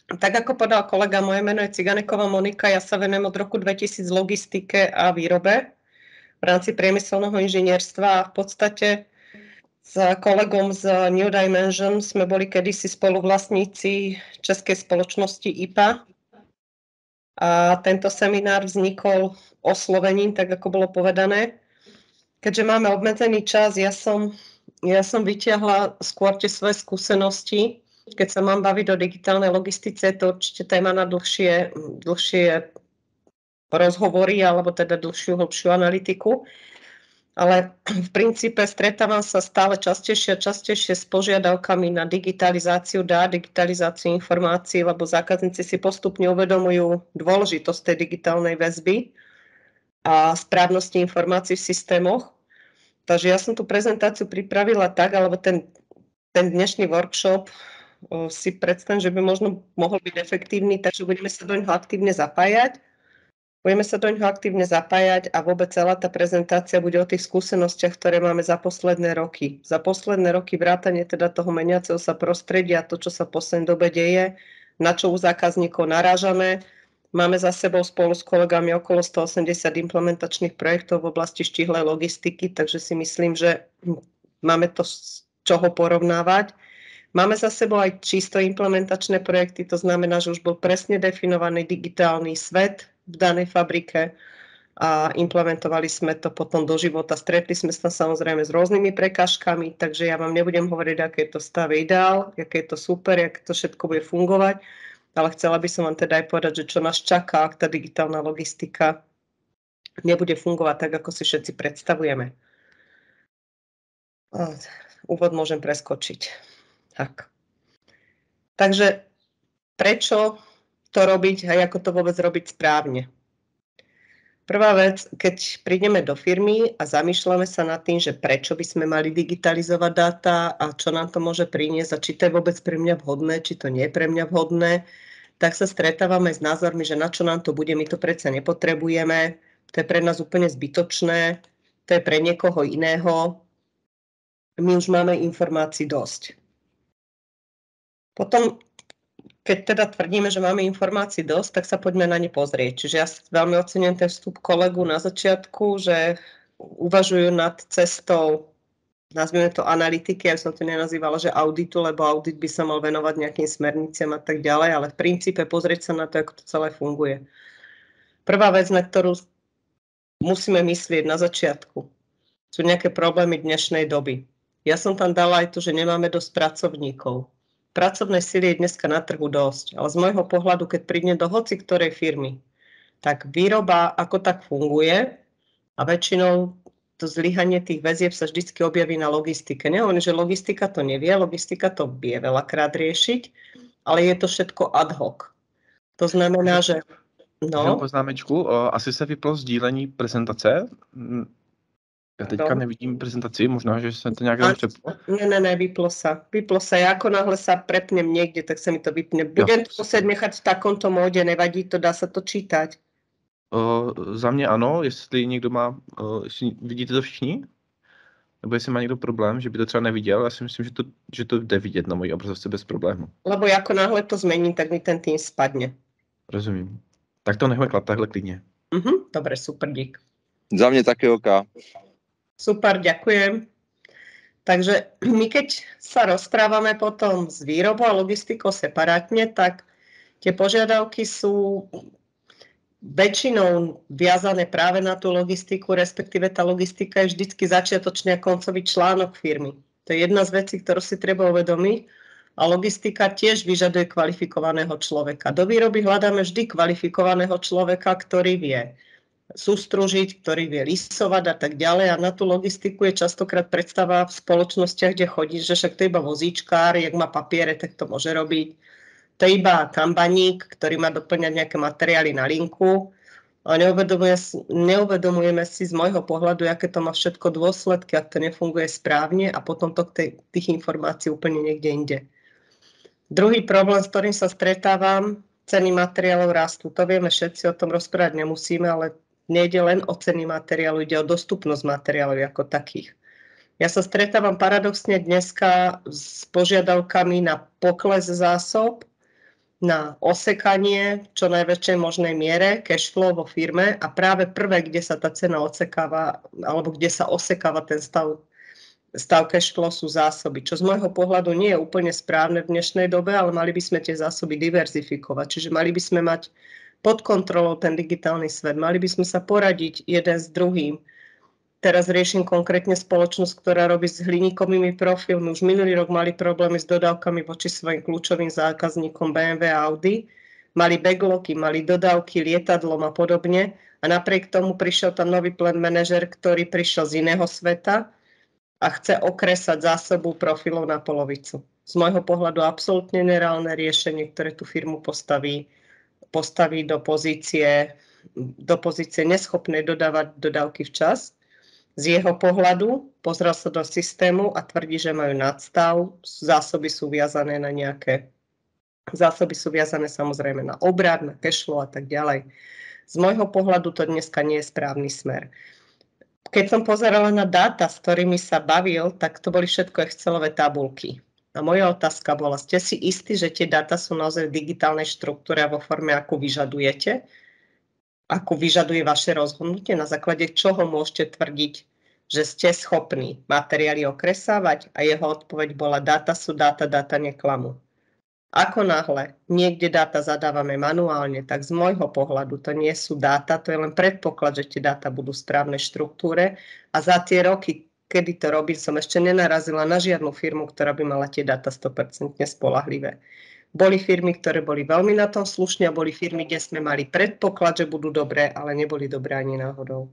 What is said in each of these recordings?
Tak ako povedal kolega, moje meno je Ciganeková Monika, ja sa venujem od roku 2000 logistike a výrobe v rámci priemyselného inžinierstva a v podstate s kolegom z New Dimension sme boli kedysi spoluvlastníci českej spoločnosti IPA a tento seminár vznikol oslovením, tak ako bolo povedané. Keďže máme obmedzený čas, ja som vyťahla skôr tie svoje skúsenosti. Keď sa mám baviť o digitálnej logistice, je to určite téma na dlhšie rozhovory alebo teda dlhšiu, hlbšiu analytiku. Ale v princípe stretávam sa stále častejšie s požiadavkami na digitalizáciu dát, digitalizáciu informácií, lebo zákazníci si postupne uvedomujú dôležitosť tej digitálnej väzby a správnosti informácií v systémoch. Takže ja som tú prezentáciu pripravila tak, alebo ten dnešný workshop si predstavím, že by možno mohol byť efektívny, takže budeme sa do ňoho aktívne zapájať. A vôbec celá tá prezentácia bude o tých skúsenostiach, ktoré máme za posledné roky. Za posledné roky vrátane teda toho meniaceho sa prostredia, to, čo sa v poslednej dobe deje, na čo u zákazníkov narážame. Máme za sebou spolu s kolegami okolo 180 implementačných projektov v oblasti štíhlej logistiky, takže si myslím, že máme to z čoho porovnávať. Máme za sebou aj čisto implementačné projekty, to znamená, že už bol presne definovaný digitálny svet v danej fabrike a implementovali sme to potom do života. Stretli sme sa samozrejme s rôznymi prekážkami, takže ja vám nebudem hovoriť, aké je to stav ideál, aké je to super, aké to všetko bude fungovať. Ale chcela by som vám teda aj povedať, že čo nás čaká, ak tá digitálna logistika nebude fungovať tak, ako si všetci predstavujeme. Úvod môžem preskočiť. Tak. Takže prečo to robiť a ako to vôbec robiť správne? Prvá vec, keď prídeme do firmy a zamýšľame sa nad tým, že prečo by sme mali digitalizovať dáta a čo nám to môže priniesť a či to je vôbec pre mňa vhodné, či to nie je pre mňa vhodné, tak sa stretávame s názormi, že na čo nám to bude, my to predsa nepotrebujeme, to je pre nás úplne zbytočné, to je pre niekoho iného, my už máme informácií dosť. Potom, keď teda tvrdíme, že máme informácií dosť, tak sa poďme na ne pozrieť. Čiže ja veľmi ocením ten vstup kolegu na začiatku, že uvažujú nad cestou, nazvime to analytiky, ja som to nenazývala, že auditu, lebo audit by sa mal venovať nejakým smerniciam a tak ďalej, ale v princípe pozrieť sa na to, ako to celé funguje. Prvá vec, na ktorú musíme myslieť na začiatku, sú nejaké problémy dnešnej doby. Ja som tam dala aj to, že nemáme dosť pracovníkov. Pracovnej sily je dneska na trhu dosť, ale z môjho pohľadu, keď prídem do hoci ktorej firmy, tak výroba ako tak funguje a väčšinou to zlyhanie tých väzieb sa vždycky objaví na logistike. Nehovorím, že logistika to nevie, logistika to vie veľakrát riešiť, ale je to všetko ad hoc. To znamená, že... Jenom poznámečku, asi se vyplo sdílení prezentace. Ja teďka nevidím prezentaci, možná, že sa to nejak přeplo. Ne, vyplo sa. Ja ako náhle sa prepnem niekde, tak sa mi to vypne. Budem to musieť nechať v takomto móde, nevadí to, dá sa to čítať. Za mě ano, jestli někdo má, jestli vidíte to všichni? Nebo jestli má někdo problém, že by to třeba neviděl, já si myslím, že to jde vidět na mojí obrazovce bez problému. Lebo ako náhle to zmením, tak mi ten tým spadne. Rozumím. Tak to nechme takhle klidně. Dobre, super, dík. Za mňa také oka. Super, ďakujem. Takže my keď sa rozprávame potom s výrobou a logistikou separátne, tak tie požiadavky sú väčšinou viazané práve na tú logistiku, respektíve tá logistika je vždycky začiatočný a koncový článok firmy. To je jedna z vecí, ktorú si treba uvedomiť. A logistika tiež vyžaduje kvalifikovaného človeka. Do výroby hľadáme vždy kvalifikovaného človeka, ktorý vie sústružiť, ktorý vie lisovať a tak ďalej. A na tú logistiku je častokrát predstava v spoločnostiach, kde chodí, že však to je iba vozíčkár, jak má papiere, tak to môže robiť. To je iba kambaník, ktorý má doplňať nejaké materiály na linku. A neuvedomujeme si z môjho pohľadu, aké to má všetko dôsledky, ak to nefunguje správne a potom to tých informácií úplne niekde inde. Druhý problém, s ktorým sa stretávam, ceny materiálov rastú. To vieme všetci, o tom rozprávať nemusíme, ale nejde len o ceny materiálu, ide o dostupnosť materiálov ako takých. Ja sa stretávam paradoxne dneska s požiadavkami na pokles zásob, na osekanie v čo najväčšej možnej miere cash flow vo firme a práve prvé, kde sa tá cena odsekáva alebo kde sa osekáva ten stav cash flow sú zásoby, čo z môjho pohľadu nie je úplne správne v dnešnej dobe, ale mali by sme tie zásoby diverzifikovať, čiže mali by sme mať pod kontrolou ten digitálny svet, mali by sme sa poradiť jeden s druhým. Teraz riešim konkrétne spoločnosť, ktorá robí s hliníkovými profilmi. Už minulý rok mali problémy s dodávkami voči svojim kľúčovým zákazníkom BMW a Audi. Mali backlogy, mali dodávky lietadlom a podobne. A napriek tomu prišiel tam nový plant manažer, ktorý prišiel z iného sveta a chce okresať zásobu profilov na polovicu. Z môjho pohľadu absolútne nereálne riešenie, ktoré tú firmu postaví do pozície neschopnej dodávať dodávky včas. Z jeho pohľadu pozrel sa do systému a tvrdí, že majú nadstav, zásoby sú viazané samozrejme na obrad, na cashflow a tak ďalej. Z môjho pohľadu to dneska nie je správny smer. Keď som pozerala na dáta, s ktorými sa bavil, tak to boli všetko Excelové tabulky. A moja otázka bola, ste si istí, že tie dáta sú naozaj v digitálnej štruktúre a vo forme, ako vyžadujete? Ako vyžaduje vaše rozhodnutie, na základe čoho môžete tvrdiť, že ste schopní materiály okresávať? A jeho odpoveď bola, dáta sú dáta, dáta neklamú. Ako náhle niekde dáta zadávame manuálne, tak z môjho pohľadu to nie sú dáta, to je len predpoklad, že tie dáta budú v správnej štruktúre a za tie roky, kedy to robím, som ešte nenarazila na žiadnu firmu, ktorá by mala tie dáta 100% spoľahlivé. Boli firmy, ktoré boli veľmi na tom slušne a boli firmy, kde sme mali predpoklad, že budú dobré, ale neboli dobré ani náhodou.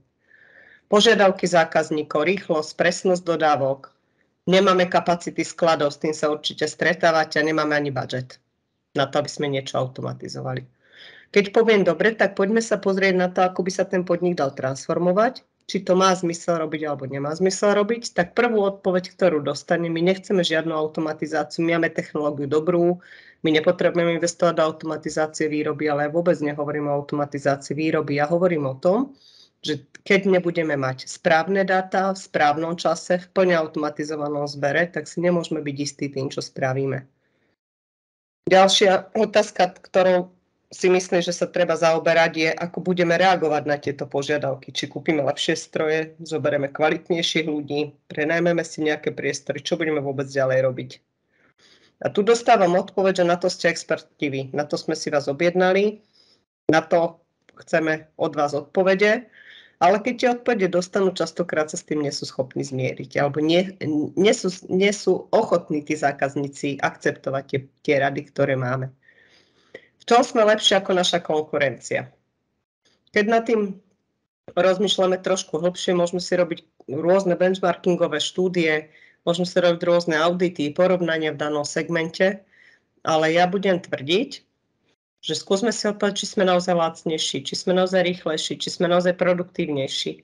Požiadavky zákazníkov, rýchlosť, presnosť dodávok. Nemáme kapacity skladov, s tým sa určite stretávate a nemáme ani budget na to, aby sme niečo automatizovali. Keď poviem dobre, tak poďme sa pozrieť na to, ako by sa ten podnik dal transformovať, či to má zmysel robiť alebo nemá zmysel robiť. Tak prvú odpoveď, ktorú dostaneme, my nechceme žiadnu automatizáciu, my máme technológiu dobrú, my nepotrebujeme investovať do automatizácie výroby, ale vôbec nehovorím o automatizácii výroby. Ja hovorím o tom, že keď nebudeme mať správne dáta v správnom čase, v plne automatizovanom zbere, tak si nemôžeme byť istí tým, čo spravíme. Ďalšia otázka, ktorou si myslím, že sa treba zaoberať, je, ako budeme reagovať na tieto požiadavky. Či kúpime lepšie stroje, zoberieme kvalitnejších ľudí, prenajmeme si nejaké priestory, čo budeme vôbec ďalej robiť. A tu dostávam odpoveď, že na to ste experti vy. Na to sme si vás objednali, na to chceme od vás odpovede, ale keď tie odpovede dostanú, častokrát sa s tým nie sú schopní zmieriť, alebo nie sú ochotní tí zákazníci akceptovať tie rady, ktoré máme. V čom sme lepšie ako naša konkurencia? Keď nad tým rozmýšľame trošku hlbšie, môžeme si robiť rôzne benchmarkingové štúdie, môžeme si robiť rôzne audity, porovnania v danom segmente, ale ja budem tvrdiť, že skúsme si odpovedať, či sme naozaj lacnejší, či sme naozaj rýchlejší, či sme naozaj produktívnejší.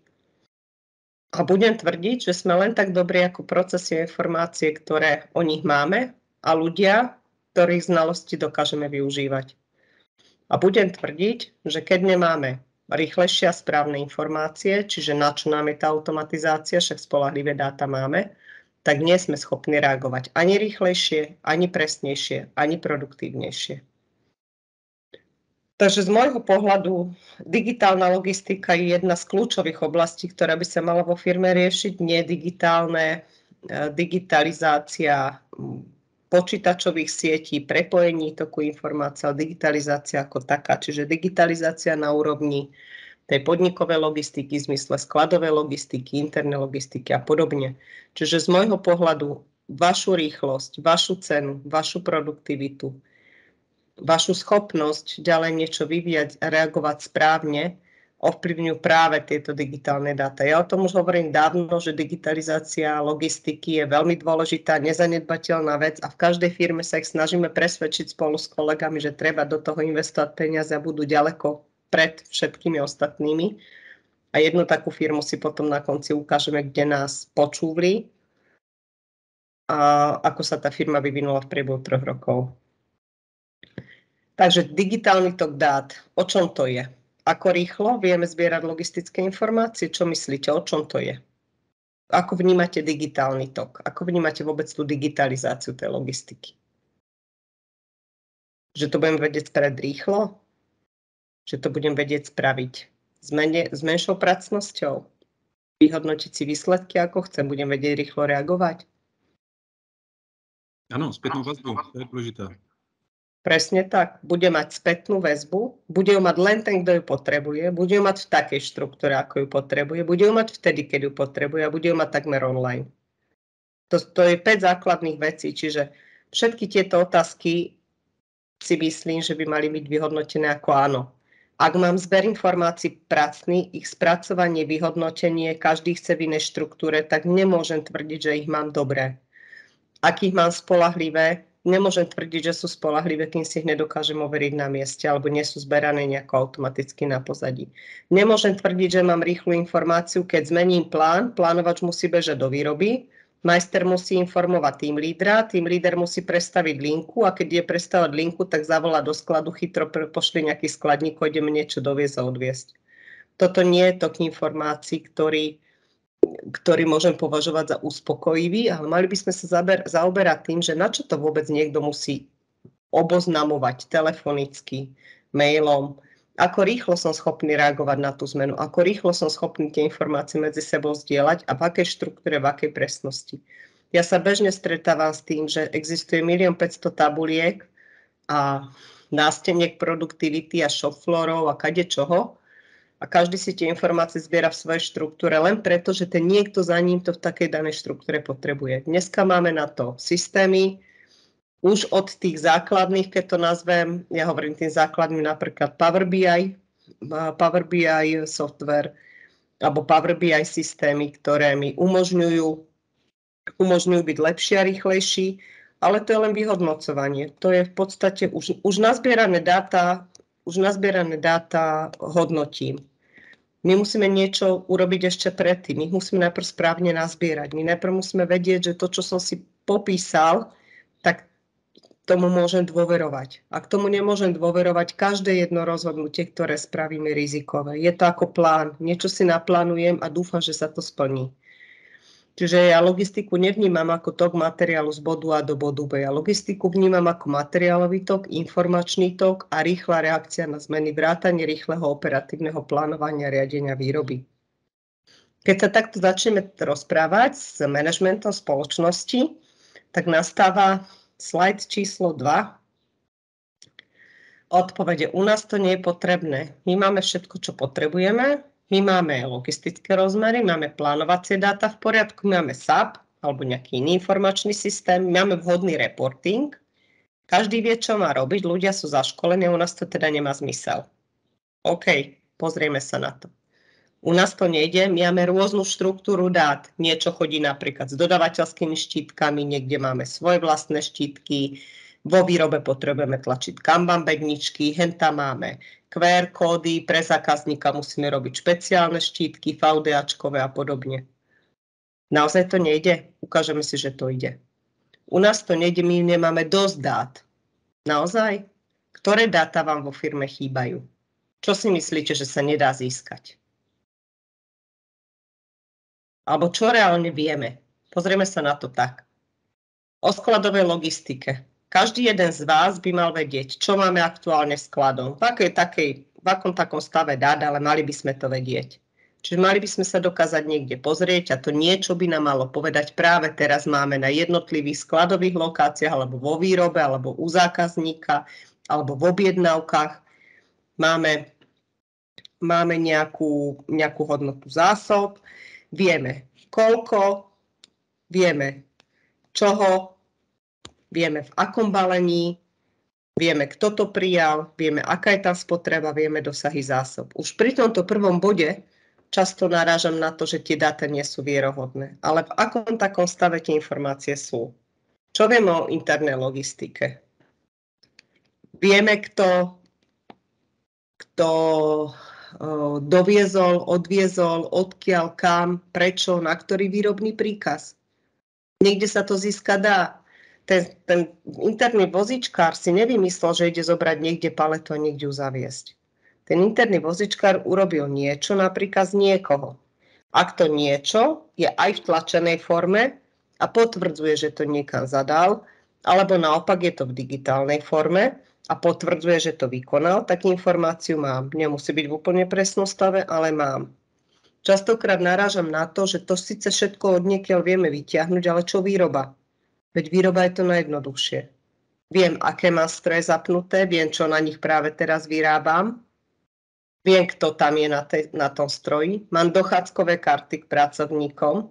A budem tvrdiť, že sme len tak dobrí ako procesy informácie, ktoré o nich máme a ľudia, ktorých znalosti dokážeme využívať. A budem tvrdiť, že keď nemáme rýchlejšie a správne informácie, čiže na čo nám je tá automatizácia, však spoľahlivé dáta máme, tak nie sme schopní reagovať ani rýchlejšie, ani presnejšie, ani produktívnejšie. Takže z môjho pohľadu digitálna logistika je jedna z kľúčových oblastí, ktorá by sa mala vo firme riešiť, nie digitalizácia počítačových sietí, prepojení toku informácií, ale digitalizácia ako taká, čiže digitalizácia na úrovni tej podnikovej logistiky, v zmysle skladovej logistiky, internej logistiky a podobne. Čiže z môjho pohľadu vašu rýchlosť, vašu cenu, vašu produktivitu, vašu schopnosť ďalej niečo vyvíjať a reagovať správne ovplyvňujú práve tieto digitálne dáta. Ja o tom už hovorím dávno, že digitalizácia logistiky je veľmi dôležitá, nezanedbateľná vec a v každej firme sa ich snažíme presvedčiť spolu s kolegami, že treba do toho investovať peniaze a budú ďaleko pred všetkými ostatnými. A jednu takú firmu si potom na konci ukážeme, kde nás počúvli a ako sa tá firma vyvinula v priebehu 3 rokov. Takže digitálny tok dát, o čom to je? Ako rýchlo vieme zbierať logistické informácie? Čo myslíte, o čom to je? Ako vnímate digitálny tok? Ako vnímate vôbec tú digitalizáciu tej logistiky? Že to budem vedieť spraviť rýchlo? Že to budem vedieť spraviť s menšou pracnosťou? Vyhodnotiť si výsledky, ako chcem? Budem vedieť rýchlo reagovať? Áno, spätnú väzbu, to je dôležité. Presne tak. Bude mať spätnú väzbu, bude ju mať len ten, kto ju potrebuje, bude ju mať v takej štruktúre, ako ju potrebuje, bude ju mať vtedy, keď ju potrebuje a bude ju mať takmer online. To je 5 základných vecí, čiže všetky tieto otázky si myslím, že by mali byť vyhodnotené ako áno. Ak mám zber informácií pracný, ich spracovanie, vyhodnotenie, každý chce v inej štruktúre, tak nemôžem tvrdiť, že ich mám dobré. Ak ich mám spoľahlivé, nemôžem tvrdiť, že sú spoľahlivé, kým si ich nedokážem overiť na mieste alebo nie sú zberané nejako automaticky na pozadí. Nemôžem tvrdiť, že mám rýchlu informáciu, keď zmením plán, plánovač musí bežať do výroby, majster musí informovať tým líder musí prestaviť linku a keď je prestavať linku, tak zavolá do skladu, chytro pošli nejaký skladník, ideme niečo doviesť a odviesť. Toto nie je tok informácií, ktorý môžem považovať za uspokojivý, ale mali by sme sa zaoberať tým, že na čo to vôbec niekto musí oboznamovať telefonicky, mailom, ako rýchlo som schopný reagovať na tú zmenu, ako rýchlo som schopný tie informácie medzi sebou zdieľať a v akej štruktúre, v akej presnosti. Ja sa bežne stretávam s tým, že existuje 1 500 000 tabuliek a násteniek produktivity a shop floorov a kadečoho, a každý si tie informácie zbiera v svojej štruktúre len preto, že ten niekto za ním to v takej danej štruktúre potrebuje. Dneska máme na to systémy, už od tých základných, keď to nazvem, ja hovorím tým základným napríklad Power BI software alebo Power BI systémy, ktoré mi umožňujú byť lepší a rýchlejší, ale to je len vyhodnocovanie. To je v podstate už nazbierané dáta hodnotím. My musíme niečo urobiť ešte predtým. My musíme najprv správne nazbierať. My najprv musíme vedieť, že to, čo som si popísal, tak tomu môžem dôverovať. Ak tomu nemôžem dôverovať, každé jedno rozhodnutie, ktoré spravíme, rizikové. Je to ako plán. Niečo si naplánujem a dúfam, že sa to splní. Čiže ja logistiku nevnímam ako tok materiálu z bodu A do bodu B. Ja logistiku vnímam ako materiálový tok, informačný tok a rýchla reakcia na zmeny, vrátanie rýchleho operatívneho plánovania a riadenia výroby. Keď sa takto začneme rozprávať s manažmentom spoločnosti, tak nastáva slajd číslo 2. Odpovede: u nás to nie je potrebné. My máme všetko, čo potrebujeme. My máme logistické rozmery, máme plánovacie dáta v poriadku, máme SAP alebo nejaký iný informačný systém, máme vhodný reporting. Každý vie, čo má robiť, ľudia sú zaškolení, u nás to teda nemá zmysel. OK, pozrieme sa na to. U nás to nejde, my máme rôznu štruktúru dát. Niečo chodí napríklad s dodavateľskými štítkami, niekde máme svoje vlastné štítky, vo výrobe potrebujeme tlačiť Kanban bedničky, henta máme QR kódy, pre zákazníka musíme robiť špeciálne štítky, VDAčkové a podobne. Naozaj to nejde? Ukážeme si, že to ide. U nás to nejde, my nemáme dosť dát. Naozaj? Ktoré dáta vám vo firme chýbajú? Čo si myslíte, že sa nedá získať? Alebo čo reálne vieme? Pozrieme sa na to tak. O skladovej logistike. Každý jeden z vás by mal vedieť, čo máme aktuálne skladom, v akom takom stave dát, ale mali by sme to vedieť. Čiže mali by sme sa dokázať niekde pozrieť a to niečo by nám malo povedať práve teraz máme na jednotlivých skladových lokáciách, alebo vo výrobe, alebo u zákazníka, alebo v objednávkach. Máme nejakú hodnotu zásob, vieme koľko, vieme čoho, vieme v akom balení, vieme kto to prijal, vieme aká je tá spotreba, vieme dosahy zásob. Už pri tomto prvom bode často narážam na to, že tie dáta nie sú vierohodné. Ale v akom takom stave tie informácie sú? Čo vieme o internej logistike? Vieme, kto doviezol, odviezol, odkiaľ, kam, prečo, na ktorý výrobný príkaz. Niekde sa to získa dá. Ten interný vozičkár si nevymyslel, že ide zobrať niekde paletu a niekde ju zaviesť. Ten interný vozičkár urobil niečo na príkaz niekoho. Ak to niečo je aj v tlačenej forme a potvrdzuje, že to niekam zadal, alebo naopak je to v digitálnej forme a potvrdzuje, že to vykonal, tak informáciu mám. Nemusí byť v úplne presnom stave, ale mám. Častokrát narážam na to, že to síce všetko odniekiaľ vieme vyťahnuť, ale čo výroba? Veď výroba je to najjednoduchšie. Viem, aké má stroje zapnuté, viem, čo na nich práve teraz vyrábam, viem, kto tam je na tom stroji, mám dochádzkové karty k pracovníkom,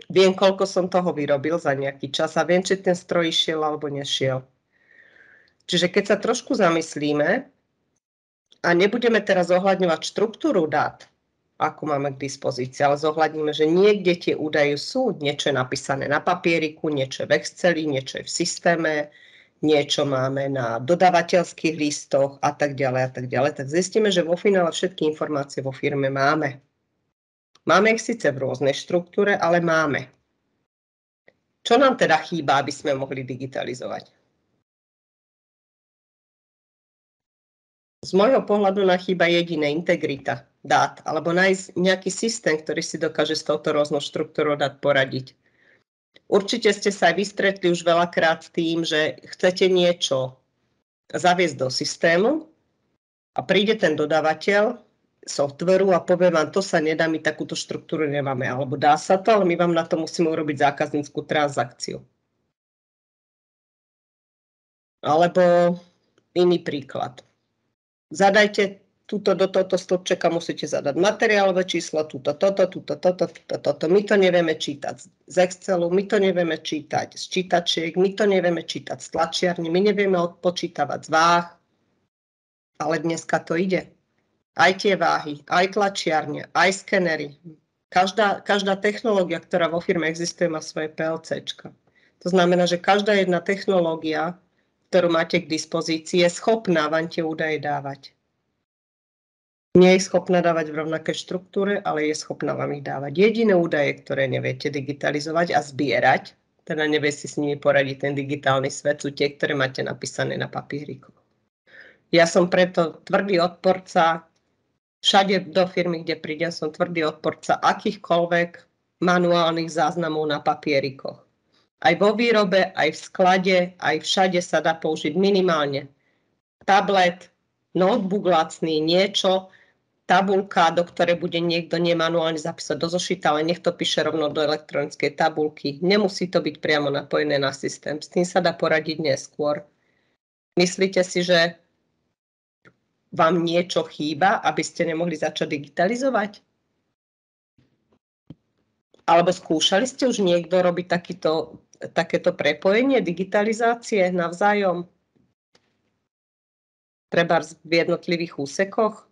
viem, koľko som toho vyrobil za nejaký čas a viem, či ten stroj išiel alebo nešiel. Čiže keď sa trošku zamyslíme a nebudeme teraz zohľadňovať štruktúru dát, ako máme k dispozícii, ale zohľadníme, že niekde tie údaje sú, niečo je napísané na papieriku, niečo je v Exceli, niečo je v systéme, niečo máme na dodavateľských listoch a tak ďalej, tak zistíme, že vo finále všetky informácie vo firme máme. Máme ich síce v rôznej štruktúre, ale máme. Čo nám teda chýba, aby sme mohli digitalizovať? Z môjho pohľadu nám chýba jediné integrita dát, alebo nájsť nejaký systém, ktorý si dokáže s touto rôznou štruktúrou dát poradiť. Určite ste sa aj vystretli už veľakrát s tým, že chcete niečo zaviesť do systému a príde ten dodávateľ softveru a povie vám, to sa nedá, my takúto štruktúru nemáme, alebo dá sa to, ale my vám na to musíme urobiť zákaznícku transakciu. Alebo iný príklad. Zadajte do tohto stĺpčeka musíte zadať materiálové číslo, toto. My to nevieme čítať z Excelu, my to nevieme čítať z čítačiek, my to nevieme čítať z tlačiarne, my nevieme odpočítavať z váh, ale dneska to ide. Aj tie váhy, aj tlačiarne, aj skenery. Každá technológia, ktorá vo firme existuje, má svoje PLCčka. To znamená, že každá jedna technológia, ktorú máte k dispozícii, je schopná vám tie údaje dávať. Nie je schopná dávať v rovnakej štruktúre, ale je schopná vám ich dávať. Jediné údaje, ktoré neviete digitalizovať a zbierať, teda nevie si s nimi poradiť ten digitálny svet, sú tie, ktoré máte napísané na papieriku. Ja som preto tvrdý odporca, všade do firmy, kde prídem, som tvrdý odporca akýchkoľvek manuálnych záznamov na papierikoch. Aj vo výrobe, aj v sklade, aj všade sa dá použiť minimálne tablet, notebook lacný, niečo, tabuľka, do ktorej bude niekto nemanuálne zapísať do zošita, ale nech to píše rovno do elektronickej tabuľky. Nemusí to byť priamo napojené na systém. S tým sa dá poradiť neskôr. Myslíte si, že vám niečo chýba, aby ste nemohli začať digitalizovať? Alebo skúšali ste už niekto robiť takéto prepojenie digitalizácie navzájom? Treba v jednotlivých úsekoch?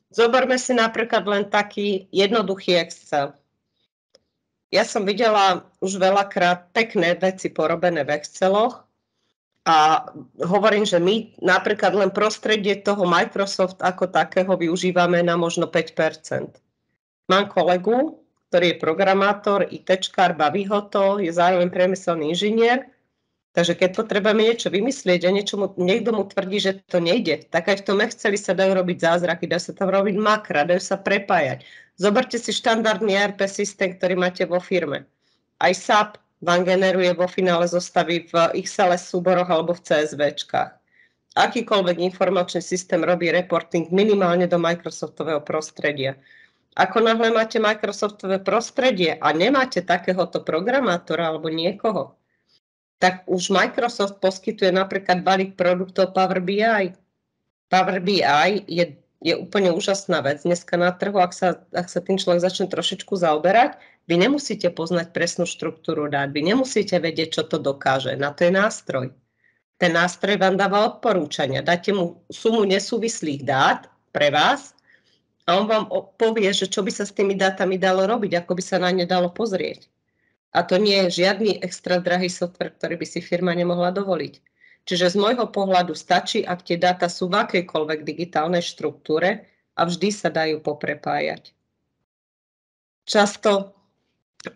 Zoberme si napríklad len taký jednoduchý Excel. Ja som videla už veľakrát pekné veci porobené v Exceloch a hovorím, že my napríklad len prostredie toho Microsoft ako takého využívame na možno 5%. Mám kolegu, ktorý je programátor, ITčkár, baví ho to, je zároveň priemyselný inžinier. Takže keď potrebujeme niečo vymyslieť a niekto mu tvrdí, že to nejde, tak aj v tom Exceli sa dajú robiť zázraky, dá sa tam robiť makra, dajú sa prepájať. Zoberte si štandardný ERP systém, ktorý máte vo firme. Aj SAP vám generuje vo finále zostavy v XLS súboroch alebo v CSVčkách. Akýkoľvek informačný systém robí reporting minimálne do Microsoftového prostredia. Ako náhle máte Microsoftové prostredie a nemáte takéhoto programátora alebo niekoho, tak už Microsoft poskytuje napríklad balík produktov Power BI. Power BI je úplne úžasná vec. Dneska na trhu, ak sa tým človek začne trošičku zaoberať, vy nemusíte poznať presnú štruktúru dát, vy nemusíte vedieť, čo to dokáže. Na to je nástroj. Ten nástroj vám dáva odporúčania. Dáte mu sumu nesúvislých dát pre vás a on vám povie, že čo by sa s tými dátami dalo robiť, ako by sa na ne dalo pozrieť. A to nie je žiadny extra drahý software, ktorý by si firma nemohla dovoliť. Čiže z môjho pohľadu stačí, ak tie dáta sú v akejkoľvek digitálnej štruktúre a vždy sa dajú poprepájať. Často,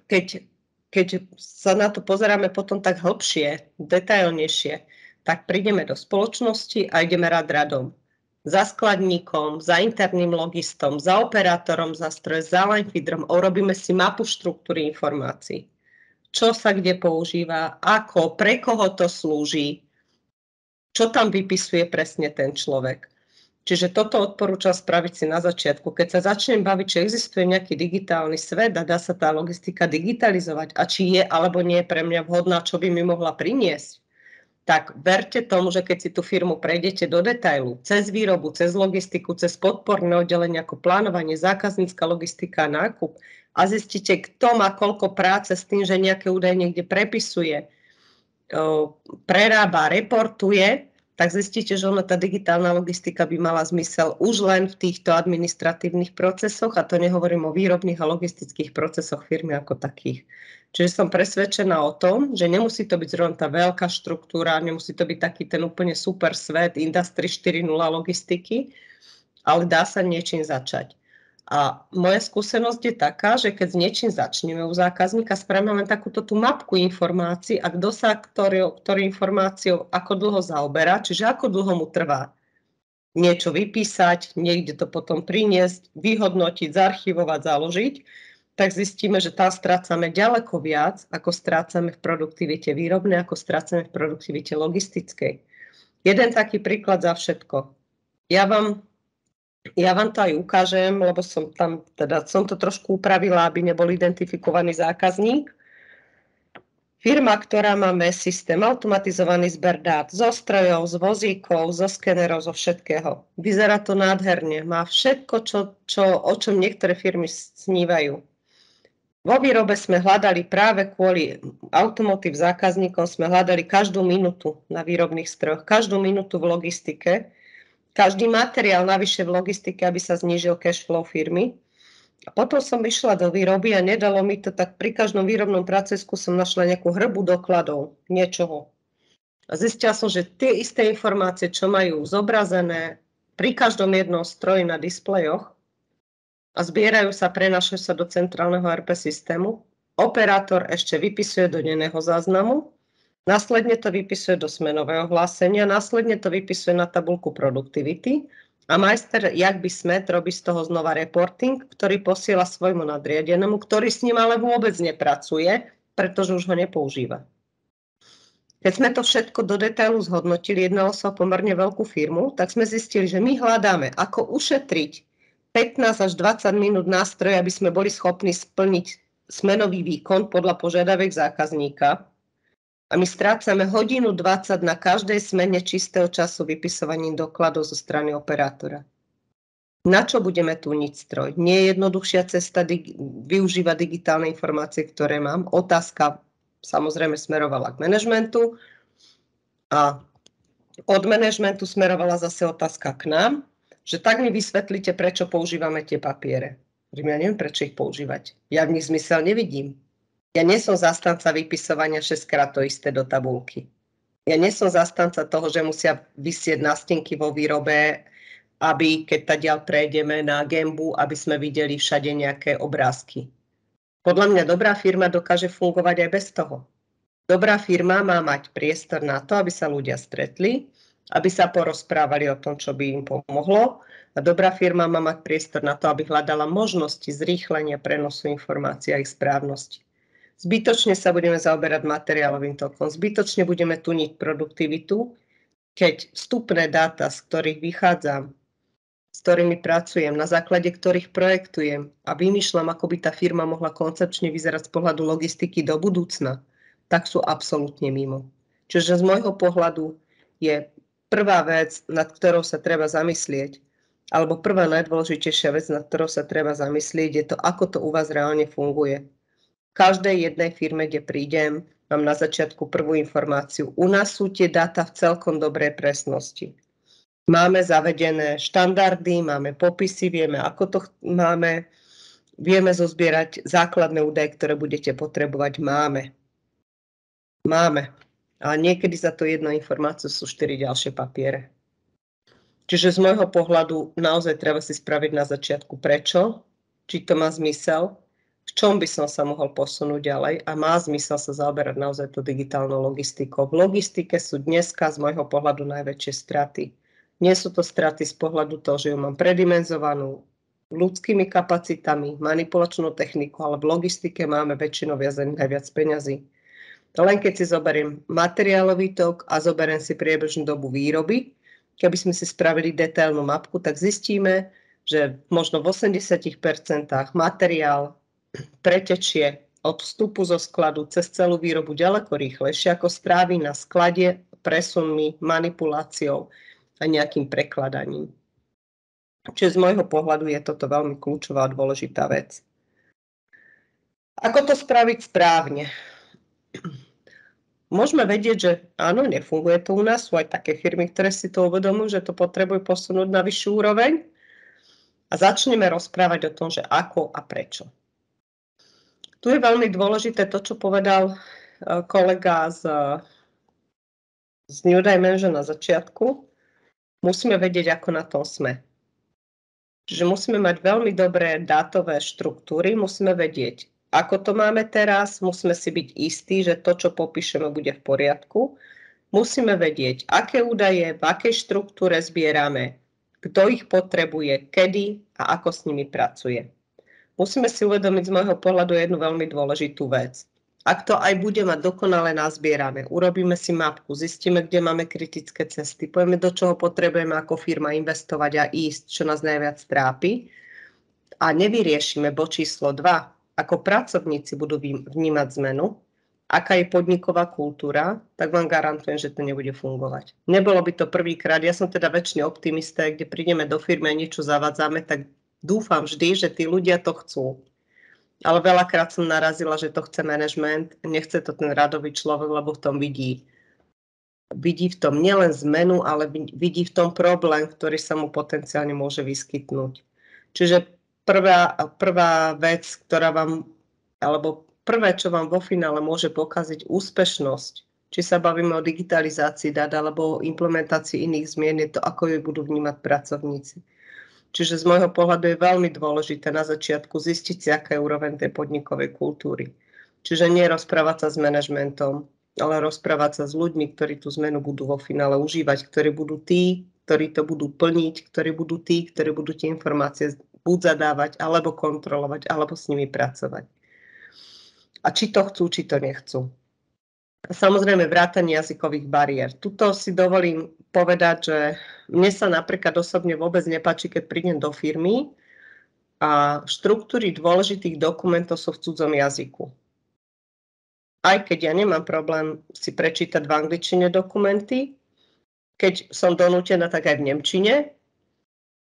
keď sa na to pozeráme potom tak hlbšie, detailnejšie, tak prídeme do spoločnosti a ideme radom. Za skladníkom, za interným logistom, za operátorom, za stroj, za line feederom a urobíme si mapu štruktúry informácií. čo sa kde používa, ako, pre koho to slúži, čo tam vypisuje presne ten človek. Čiže toto odporúčam spraviť si na začiatku. Keď sa začnem baviť, či existuje nejaký digitálny svet a dá sa tá logistika digitalizovať a či je alebo nie je pre mňa vhodná, čo by mi mohla priniesť, tak verte tomu, že keď si tú firmu prejdete do detailu, cez výrobu, cez logistiku, cez podporné oddelenie ako plánovanie, zákaznícka logistika, nákup a zistíte, kto má koľko práce s tým, že nejaké údaje niekde prepisuje, prerába, reportuje, tak zistíte, že tá digitálna logistika by mala zmysel už len v týchto administratívnych procesoch, a to nehovorím o výrobných a logistických procesoch firmy ako takých. Čiže som presvedčená o tom, že nemusí to byť zrovna tá veľká štruktúra, nemusí to byť taký ten úplne super svet, Industry 4.0 logistiky, ale dá sa niečím začať. A moja skúsenosť je taká, že keď s niečím začneme u zákazníka, spravíme len takúto tú mapku informácií a kto sa ktorou informáciou ako dlho zaoberá, čiže ako dlho mu trvá niečo vypísať, niekde to potom priniesť, vyhodnotiť, zarchivovať, založiť, tak zistíme, že tam strácame ďaleko viac, ako strácame v produktivite výrobnej, ako strácame v produktivite logistickej. Jeden taký príklad za všetko. Ja vám to aj ukážem, lebo som to trošku upravila, aby nebol identifikovaný zákazník. Firma, ktorá má MES systém, automatizovaný zber dát zo strojov, z vozíkov, zo skenerov, zo všetkého. Vyzerá to nádherne, má všetko, o čom niektoré firmy snívajú. Vo výrobe sme hľadali práve kvôli automotív zákazníkom, sme hľadali každú minútu na výrobných strojoch, každú minútu v logistike, každý materiál navyše v logistike, aby sa znížil cash flow firmy. A potom som išla do výroby a nedalo mi to, tak pri každom výrobnom procesku som našla nejakú hrbu dokladov, niečoho. A zistila som, že tie isté informácie, čo majú zobrazené pri každom jednom stroji na displejoch a zbierajú sa, prenášajú sa do centrálneho ERP systému, operátor ešte vypisuje do denného záznamu, následne to vypisuje do smenového hlásenia, následne to vypisuje na tabuľku produktivity a majster, jak by smet, robí z toho znova reporting, ktorý posiela svojmu nadriadenému, ktorý s ním ale vôbec nepracuje, pretože už ho nepoužíva. Keď sme to všetko do detailu zhodnotili, jednalo sa o pomerne veľkú firmu, tak sme zistili, že my hľadáme, ako ušetriť 15 až 20 minút nástroje, aby sme boli schopní splniť smenový výkon podľa požiadaviek zákazníka. A my strácame 1:20 na každej smene čistého času vypisovaním dokladov zo strany operátora. Na čo budeme túniť stroj? Nie je jednoduchšia cesta využívať digitálne informácie, ktoré mám. Otázka samozrejme smerovala k manažmentu a od manažmentu smerovala zase otázka k nám, že tak mi vysvetlíte, prečo používame tie papiere. Ja neviem, prečo ich používať. Ja v nich zmysel nevidím. Ja nie som zastanca vypisovania 6-krát to isté do tabuľky. Ja nie som zastanca toho, že musia visieť nástenky vo výrobe, aby keď tadiaľ prejdeme na Gembu, aby sme videli všade nejaké obrázky. Podľa mňa dobrá firma dokáže fungovať aj bez toho. Dobrá firma má mať priestor na to, aby sa ľudia stretli, aby sa porozprávali o tom, čo by im pomohlo. A dobrá firma má mať priestor na to, aby hľadala možnosti zrýchlenia prenosu informácií a ich správnosti. Zbytočne sa budeme zaoberať materiálovým tokom, zbytočne budeme tuniť produktivitu, keď vstupné dáta, z ktorých vychádzam, s ktorými pracujem, na základe ktorých projektujem a vymýšľam, ako by tá firma mohla koncepčne vyzerať z pohľadu logistiky do budúcna, tak sú absolútne mimo. Čiže z môjho pohľadu je prvá vec, nad ktorou sa treba zamyslieť, alebo prvá najdôležitejšia vec, nad ktorou sa treba zamyslieť, je to, ako to u vás reálne funguje. V každej jednej firme, kde prídem, mám na začiatku prvú informáciu. U nás sú tie dáta v celkom dobrej presnosti. Máme zavedené štandardy, máme popisy, vieme, ako to máme, vieme zozbierať základné údaje, ktoré budete potrebovať. Máme. A niekedy za to jednu informáciu sú 4 ďalšie papiere. Čiže z môjho pohľadu naozaj treba si spraviť na začiatku prečo, či to má zmysel, v čom by som sa mohol posunúť ďalej a má zmysel sa zaoberať naozaj tú digitálnou logistikou. V logistike sú dneska z môjho pohľadu najväčšie straty. Nie sú to straty z pohľadu toho, že ju mám predimenzovanú, ľudskými kapacitami, manipulačnou technikou, ale v logistike máme väčšinou viazaných najviac peňazí. Len keď si zoberiem materiálový tok a zoberiem si priebežnú dobu výroby, keby sme si spravili detailnú mapku, tak zistíme, že možno v 80% materiál pretečie od vstupu zo skladu cez celú výrobu ďaleko rýchlejšie, ako strávi na sklade presunmi, manipuláciou a nejakým prekladaním. Čiže z môjho pohľadu je toto veľmi kľúčová a dôležitá vec. Ako to spraviť správne? Môžeme vedieť, že áno, nefunguje to u nás. Sú aj také firmy, ktoré si to uvedomujú, že to potrebujú posunúť na vyššiu úroveň. A začneme rozprávať o tom, že ako a prečo. Tu je veľmi dôležité to, čo povedal kolega z New Dimension na začiatku. Musíme vedieť, ako na tom sme. Čiže musíme mať veľmi dobré dátové štruktúry, musíme vedieť, ako to máme teraz, musíme si byť istí, že to, čo popíšeme, bude v poriadku. Musíme vedieť, aké údaje, v akej štruktúre zbierame, kto ich potrebuje, kedy a ako s nimi pracuje. Musíme si uvedomiť z môjho pohľadu jednu veľmi dôležitú vec. Ak to aj bude mať dokonale nazbierané, urobíme si mapku, zistíme, kde máme kritické cesty, povieme, do čoho potrebujeme ako firma investovať a ísť, čo nás najviac trápi a nevyriešime bod číslo 2, ako pracovníci budú vnímať zmenu, aká je podniková kultúra, tak vám garantujem, že to nebude fungovať. Nebolo by to prvýkrát, ja som teda väčšine optimista, kde prídeme do firmy a niečo zavádzame, tak dúfam vždy, že tí ľudia to chcú. Ale veľakrát som narazila, že to chce manažment, nechce to ten radový človek, lebo v tom vidí. Vidí v tom nielen zmenu, ale vidí v tom problém, ktorý sa mu potenciálne môže vyskytnúť. Čiže prvá vec, ktorá vám, alebo prvé, čo vám vo finále môže pokaziť úspešnosť, či sa bavíme o digitalizácii dát alebo o implementácii iných zmien, je to, ako ju budú vnímať pracovníci. Čiže z môjho pohľadu je veľmi dôležité na začiatku zistiť si, aká je úroveň tej podnikovej kultúry. Čiže nie rozprávať sa s manažmentom, ale rozprávať sa s ľuďmi, ktorí tú zmenu budú vo finále užívať, ktorí budú tí, ktorí to budú plniť, ktorí budú tí, ktorí budú tie informácie buď zadávať, alebo kontrolovať, alebo s nimi pracovať. A či to chcú, či to nechcú. Samozrejme vrátanie jazykových bariér. Tuto si dovolím povedať, že mne sa napríklad osobne vôbec nepáči, keď prídem do firmy a štruktúry dôležitých dokumentov sú v cudzom jazyku. Aj keď ja nemám problém si prečítať v angličtine dokumenty, keď som donútená, tak aj v nemčine,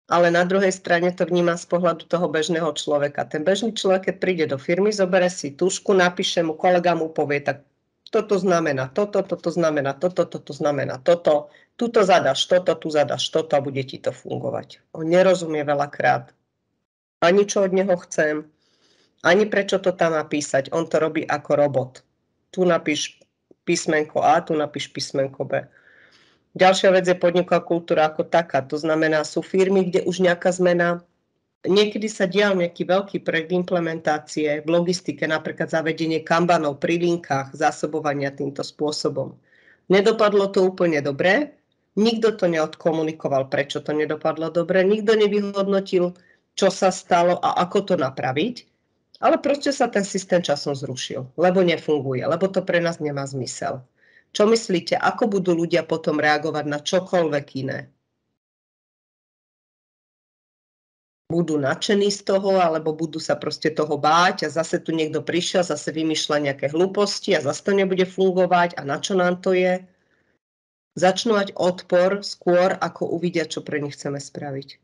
ale na druhej strane to vnímam z pohľadu toho bežného človeka. Ten bežný človek, keď príde do firmy, zobere si tušku, napíše mu, kolega mu povie, tak toto znamená toto, toto znamená toto, toto znamená toto, tuto zadaš toto, tu zadaš toto a bude ti to fungovať. On nerozumie veľakrát. Ani čo od neho chcem, ani prečo to tam má písať. On to robí ako robot. Tu napíš písmenko A, tu napíš písmenko B. Ďalšia vec je podniková kultúra ako taká. To znamená, sú firmy, kde už nejaká zmena. Niekedy sa dial nejaký veľký projekt implementácie v logistike, napríklad zavedenie kanbanov pri linkách, zásobovania týmto spôsobom. Nedopadlo to úplne dobre, nikto to neodkomunikoval, prečo to nedopadlo dobre, nikto nevyhodnotil, čo sa stalo a ako to napraviť, ale proste sa ten systém časom zrušil, lebo nefunguje, lebo to pre nás nemá zmysel. Čo myslíte, ako budú ľudia potom reagovať na čokoľvek iné? Budú nadšení z toho, alebo budú sa proste toho báť a zase tu niekto prišiel, zase vymýšľa nejaké hlúposti a zase to nebude fungovať a na čo nám to je? Začnú mať odpor skôr, ako uvidia, čo pre nich chceme spraviť.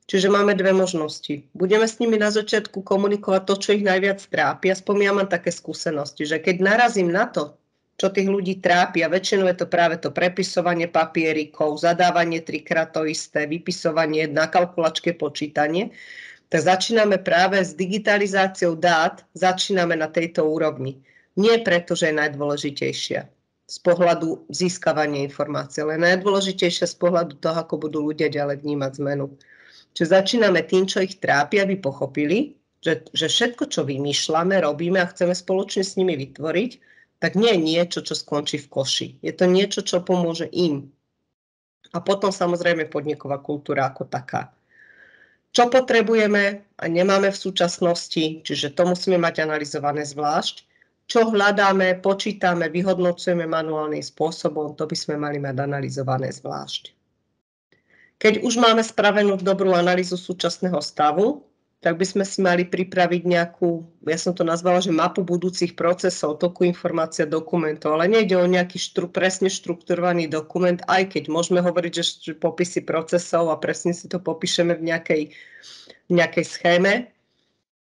Čiže máme dve možnosti. Budeme s nimi na začiatku komunikovať to, čo ich najviac trápi. Aspoň ja mám také skúsenosti, že keď narazím na to, čo tých ľudí trápi, a väčšinou je to práve to prepisovanie papierikov, zadávanie trikrát to isté, vypisovanie na kalkulačke, počítanie, tak začíname práve s digitalizáciou dát, začíname na tejto úrovni. Nie preto, že je najdôležitejšia z pohľadu získavania informácií, ale najdôležitejšia z pohľadu toho, ako budú ľudia ďalej vnímať zmenu. Čiže začíname tým, čo ich trápi, aby pochopili, že všetko, čo vymýšľame, robíme a chceme spoločne s nimi vytvoriť, tak nie je niečo, čo skončí v koši. Je to niečo, čo pomôže im. A potom samozrejme podniková kultúra ako taká. Čo potrebujeme a nemáme v súčasnosti, čiže to musíme mať analyzované zvlášť. Čo hľadáme, počítame, vyhodnocujeme manuálnym spôsobom, to by sme mali mať analyzované zvlášť. Keď už máme spravenú dobrú analýzu súčasného stavu, tak by sme si mali pripraviť nejakú, ja som to nazvala, že mapu budúcich procesov, toku informácia dokumentov, ale nejde o nejaký presne štrukturovaný dokument, aj keď môžeme hovoriť, že popisy procesov a presne si to popíšeme v nejakej schéme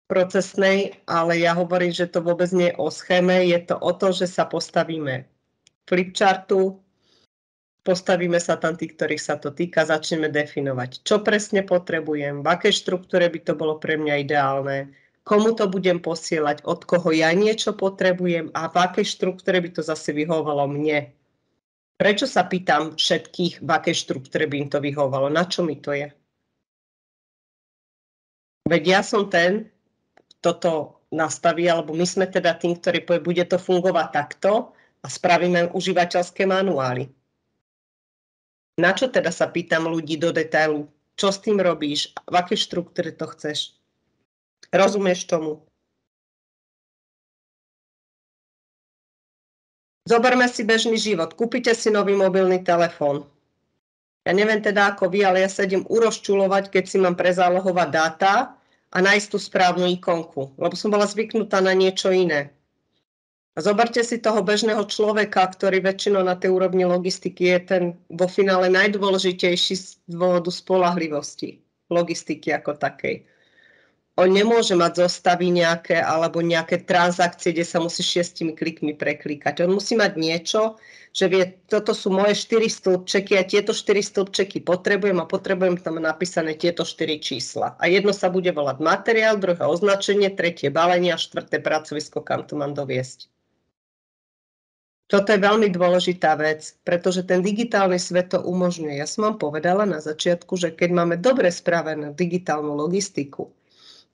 procesnej, ale ja hovorím, že to vôbec nie je o schéme, je to o to, že sa postavíme flipchartu, postavíme sa tam tí, ktorých sa to týka, začneme definovať, čo presne potrebujem, v akej štruktúre by to bolo pre mňa ideálne, komu to budem posielať, od koho ja niečo potrebujem a v akej štruktúre by to zase vyhovovalo mne. Prečo sa pýtam všetkých, v akej štruktúre by im to vyhovovalo, na čo mi to je? Veď ja som ten, toto nastaví, alebo my sme teda tým, ktorí povie, bude to fungovať takto a spravíme užívateľské manuály. Na čo teda sa pýtam ľudí do detailu? Čo s tým robíš? V akej štruktúre to chceš? Rozumieš tomu? Zoberme si bežný život. Kúpite si nový mobilný telefón. Ja neviem teda ako vy, ale ja sa idem urozčulovať, keď si mám prezálohovať dáta a nájsť tú správnu ikonku, lebo som bola zvyknutá na niečo iné. A zoberte si toho bežného človeka, ktorý väčšinou na tej úrovni logistiky je ten vo finále najdôležitejší z dôvodu spoľahlivosti logistiky ako takej. On nemôže mať zostavy nejaké alebo nejaké transakcie, kde sa musí 6 klikmi preklikať. On musí mať niečo, že vie, toto sú moje 4 stĺpčeky a tieto 4 stĺpčeky potrebujem a potrebujem tam napísané tieto 4 čísla. A jedno sa bude volať materiál, druhé označenie, tretie balenie a štvrté pracovisko, kam to mám doviesť. Toto je veľmi dôležitá vec, pretože ten digitálny svet to umožňuje. Ja som vám povedala na začiatku, že keď máme dobre spravenú digitálnu logistiku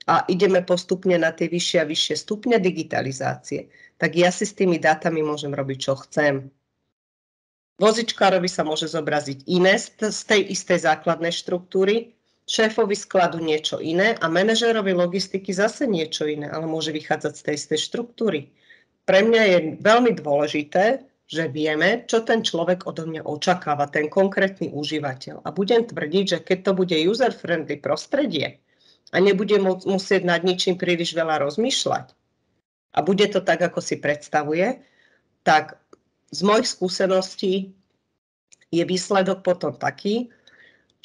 a ideme postupne na tie vyššie a vyššie stupne digitalizácie, tak ja si s tými dátami môžem robiť, čo chcem. Vozičkárovi sa môže zobraziť iné z tej istej základnej štruktúry, šéfovi skladu niečo iné a manažérovi logistiky zase niečo iné, ale môže vychádzať z tej istej štruktúry. Pre mňa je veľmi dôležité, že vieme, čo ten človek odo mňa očakáva, ten konkrétny užívateľ. A budem tvrdiť, že keď to bude user-friendly prostredie a nebude musieť nad ničím príliš veľa rozmýšľať a bude to tak, ako si predstavuje, tak z mojich skúseností je výsledok potom taký,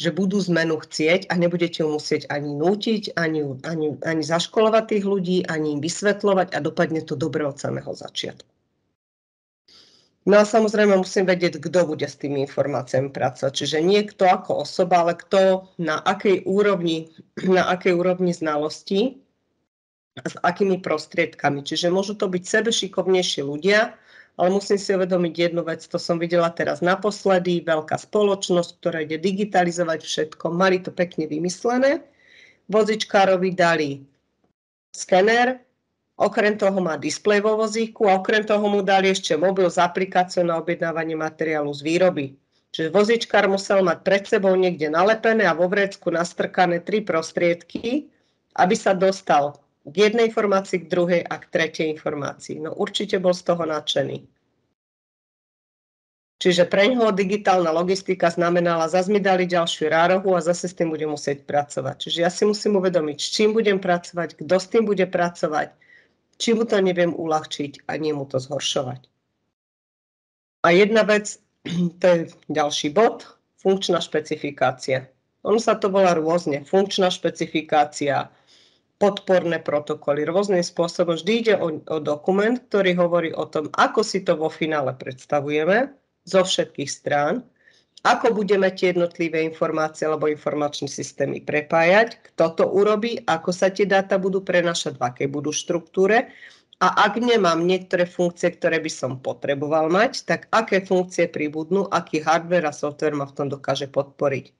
že budú zmenu chcieť a nebudete ju musieť ani nútiť, ani zaškolovať tých ľudí, ani im vysvetľovať a dopadne to dobre od samého začiatku. No a samozrejme musím vedieť, kto bude s tými informáciami pracovať. Čiže nie kto ako osoba, ale kto na akej úrovni znalosti a s akými prostriedkami. Čiže môžu to byť sebešikovnejší ľudia, ale musím si uvedomiť jednu vec, to som videla teraz naposledy, veľká spoločnosť, ktorá ide digitalizovať všetko, mali to pekne vymyslené, vozičkárovi dali skener, okrem toho má displej vo vozíku a okrem toho mu dali ešte mobil s aplikáciou na objednávanie materiálu z výroby. Čiže vozičkár musel mať pred sebou niekde nalepené a vo vrecku nastrkané 3 prostriedky, aby sa dostal k jednej informácii, k druhej a k tretej informácii. No určite bol z toho nadšený. Čiže pre ňoho digitálna logistika znamenala, zase mi dali ďalšiu rárohu a zase s tým budem musieť pracovať. Čiže ja si musím uvedomiť, s čím budem pracovať, kto s tým bude pracovať, či mu to neviem uľahčiť a nie mu to zhoršovať. A jedna vec, to je ďalší bod, funkčná špecifikácia. Ono sa to volá rôzne, funkčná špecifikácia, podporné protokoly, rôznym spôsobom. Vždy ide o dokument, ktorý hovorí o tom, ako si to vo finále predstavujeme zo všetkých strán, ako budeme tie jednotlivé informácie alebo informačné systémy prepájať, kto to urobí, ako sa tie dáta budú prenašať, v akej budú štruktúre a ak nemám niektoré funkcie, ktoré by som potreboval mať, tak aké funkcie pribudnú, aký hardware a software ma v tom dokáže podporiť.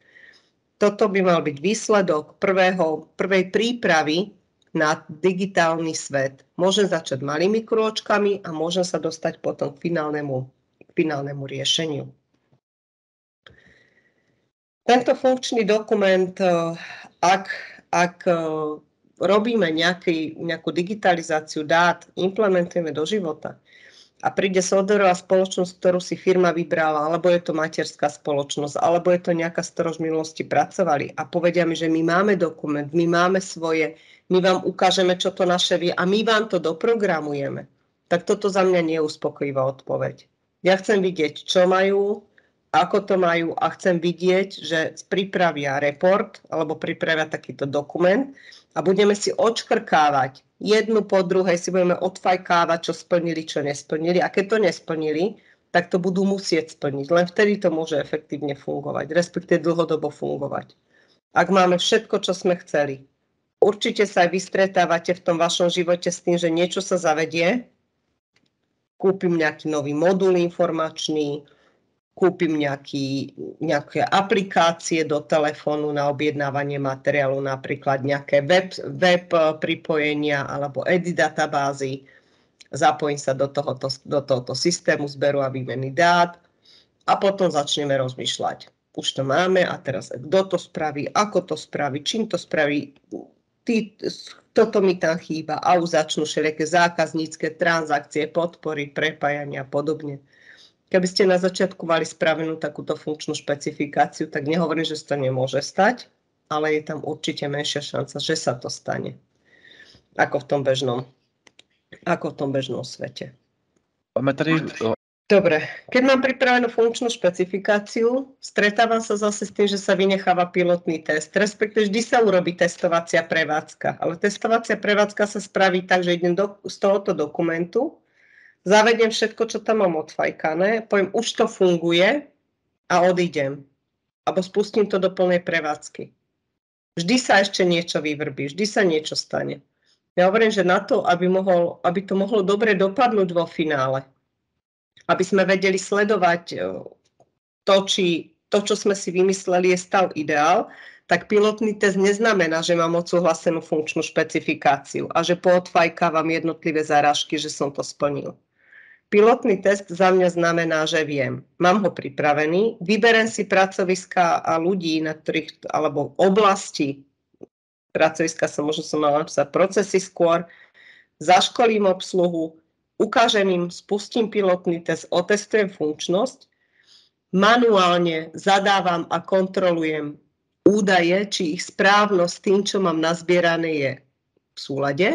Toto by mal byť výsledok prvej prípravy na digitálny svet. Môžem začať malými krôčkami a môžem sa dostať potom k finálnemu riešeniu. Tento funkčný dokument, ak ak robíme nejakú digitalizáciu dát, implementujeme do života a príde softwarová spoločnosť, ktorú si firma vybrala, alebo je to materská spoločnosť, alebo je to nejaká, s ktorou v minulosti pracovali a povedia mi, že my máme dokument, my máme svoje, my vám ukážeme, čo to naše vie a my vám to doprogramujeme, tak toto za mňa nie je uspokojivá odpoveď. Ja chcem vidieť, čo majú, ako to majú a chcem vidieť, že pripravia report alebo pripravia takýto dokument a budeme si odškrkávať jednu po druhej, si budeme odfajkávať, čo splnili, čo nesplnili a keď to nesplnili, tak to budú musieť splniť. Len vtedy to môže efektívne fungovať, respektíve dlhodobo fungovať. Ak máme všetko, čo sme chceli. Určite sa aj vy stretávate v tom vašom živote s tým, že niečo sa zavedie, kúpim nejaký nový modul informačný, kúpim nejaké aplikácie do telefónu na objednávanie materiálu, napríklad nejaké web pripojenia alebo edit databázy. Zapojím sa do tohoto systému zberu a výmeny dát a potom začneme rozmýšľať. Už to máme a teraz kto to spraví, ako to spraví, čím to spraví, toto mi tam chýba a už začnú všelijaké zákaznícke transakcie, podpory, prepájania a podobne. Keby ste na začiatku mali spravenú takúto funkčnú špecifikáciu, tak nehovorím, že sa to nemôže stať, ale je tam určite menšia šanca, že sa to stane, ako v tom bežnom svete. Máme tady... Dobre, keď mám pripravenú funkčnú špecifikáciu, stretávam sa zase s tým, že sa vynecháva pilotný test, respektíve vždy sa urobí testovacia prevádzka, ale testovacia prevádzka sa spraví tak, že idem z tohoto dokumentu, zavediem všetko, čo tam mám odfajkané, poviem, už to funguje a odídem. Alebo spustím to do plnej prevádzky. Vždy sa ešte niečo vyvrbí, vždy sa niečo stane. Ja hovorím, že na to, aby to mohlo dobre dopadnúť vo finále, aby sme vedeli sledovať to, čo sme si vymysleli, je stav ideál, tak pilotný test neznamená, že mám odsúhlasenú funkčnú špecifikáciu a že poodfajkávam jednotlivé zarážky, že som to splnil. Pilotný test za mňa znamená, že viem. Mám ho pripravený, vyberem si pracoviska a ľudí, na ktorých, alebo oblasti, pracoviska možno som mala napísať procesy skôr, zaškolím obsluhu, ukážem im, spustím pilotný test, otestujem funkčnosť, manuálne zadávam a kontrolujem údaje, či ich správnosť tým, čo mám nazbierané, je v súlade,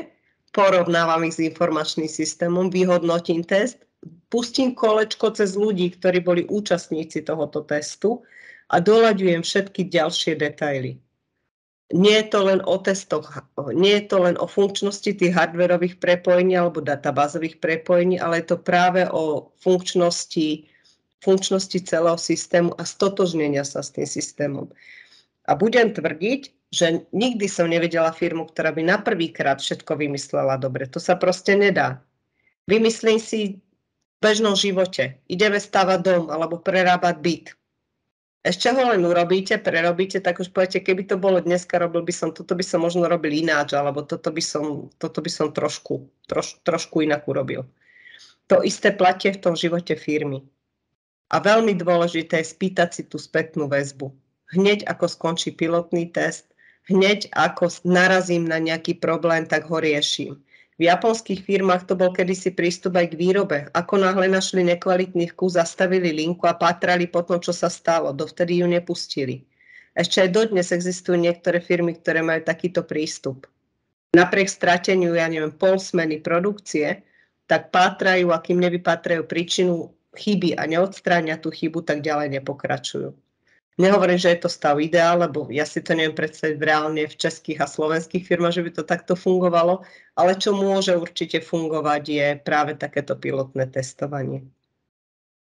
porovnávam ich s informačným systémom, vyhodnotím test, pustím kolečko cez ľudí, ktorí boli účastníci tohoto testu a doľaďujem všetky ďalšie detaily. Nie je to len o testoch, nie je to len o funkčnosti tých hardwarových prepojení alebo databázových prepojení, ale je to práve o funkčnosti celého systému a stotožnenia sa s tým systémom. A budem tvrdiť, že nikdy som nevedela firmu, ktorá by na prvýkrát všetko vymyslela dobre. To sa proste nedá. Vymyslím si v bežnom živote. Ideme stavať dom alebo prerábať byt. Ešte ho len urobíte, prerobíte, tak už poviete, keby to bolo dneska, toto by som možno robil ináč, alebo toto by som trošku inak urobil. To isté platí v tom živote firmy. A veľmi dôležité je spýtať si tú spätnú väzbu. Hneď ako skončí pilotný test, hneď ako narazím na nejaký problém, tak ho riešim. V japonských firmách to bol kedysi prístup aj k výrobe. Ako náhle našli nekvalitný vkus, zastavili linku a pátrali po tom, čo sa stalo. Dovtedy ju nepustili. Ešte aj dodnes existujú niektoré firmy, ktoré majú takýto prístup. Napriek strateniu, pol smeny produkcie, tak pátrajú, a kým nevypátrajú príčinu chyby a neodstránia tú chybu, tak ďalej nepokračujú. Nehovorím, že je to stav ideál, lebo ja si to neviem predstaviť reálne v českých a slovenských firmách, že by to takto fungovalo, ale čo môže určite fungovať je práve takéto pilotné testovanie.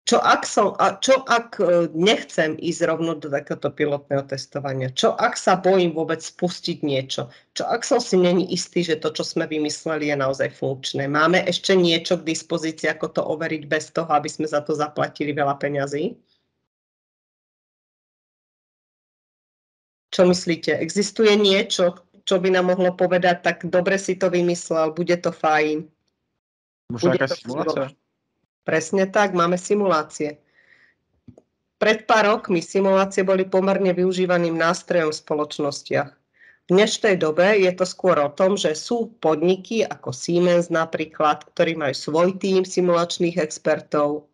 Čo ak nechcem ísť rovno do takéhoto pilotného testovania? Čo ak sa bojím vôbec spustiť niečo? Čo ak som si není istý, že to, čo sme vymysleli, je naozaj funkčné? Máme ešte niečo k dispozícii, ako to overiť bez toho, aby sme za to zaplatili veľa peňazí? Čo myslíte? Existuje niečo, čo by nám mohlo povedať, tak dobre si to vymyslel, bude to fajn. Možná nejaká simulácia? Presne tak, máme simulácie. Pred pár rokmi simulácie boli pomerne využívaným nástrojom v spoločnostiach. V dnešnej dobe je to skôr o tom, že sú podniky ako Siemens napríklad, ktorí majú svoj tím simulačných expertov,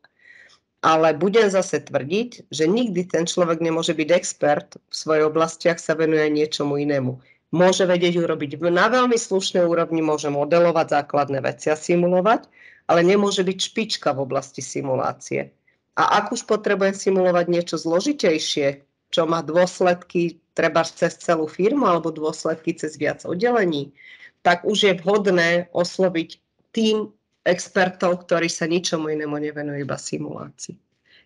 ale budem zase tvrdiť, že nikdy ten človek nemôže byť expert v svojej oblasti, ak sa venuje niečomu inému. Môže vedieť urobiť na veľmi slušnej úrovni, môže modelovať základné veci a simulovať, ale nemôže byť špička v oblasti simulácie. A ak už potrebujem simulovať niečo zložitejšie, čo má dôsledky treba cez celú firmu alebo dôsledky cez viac oddelení, tak už je vhodné osloviť tým expertov, ktorí sa ničomu inému nevenujú, iba simulácii.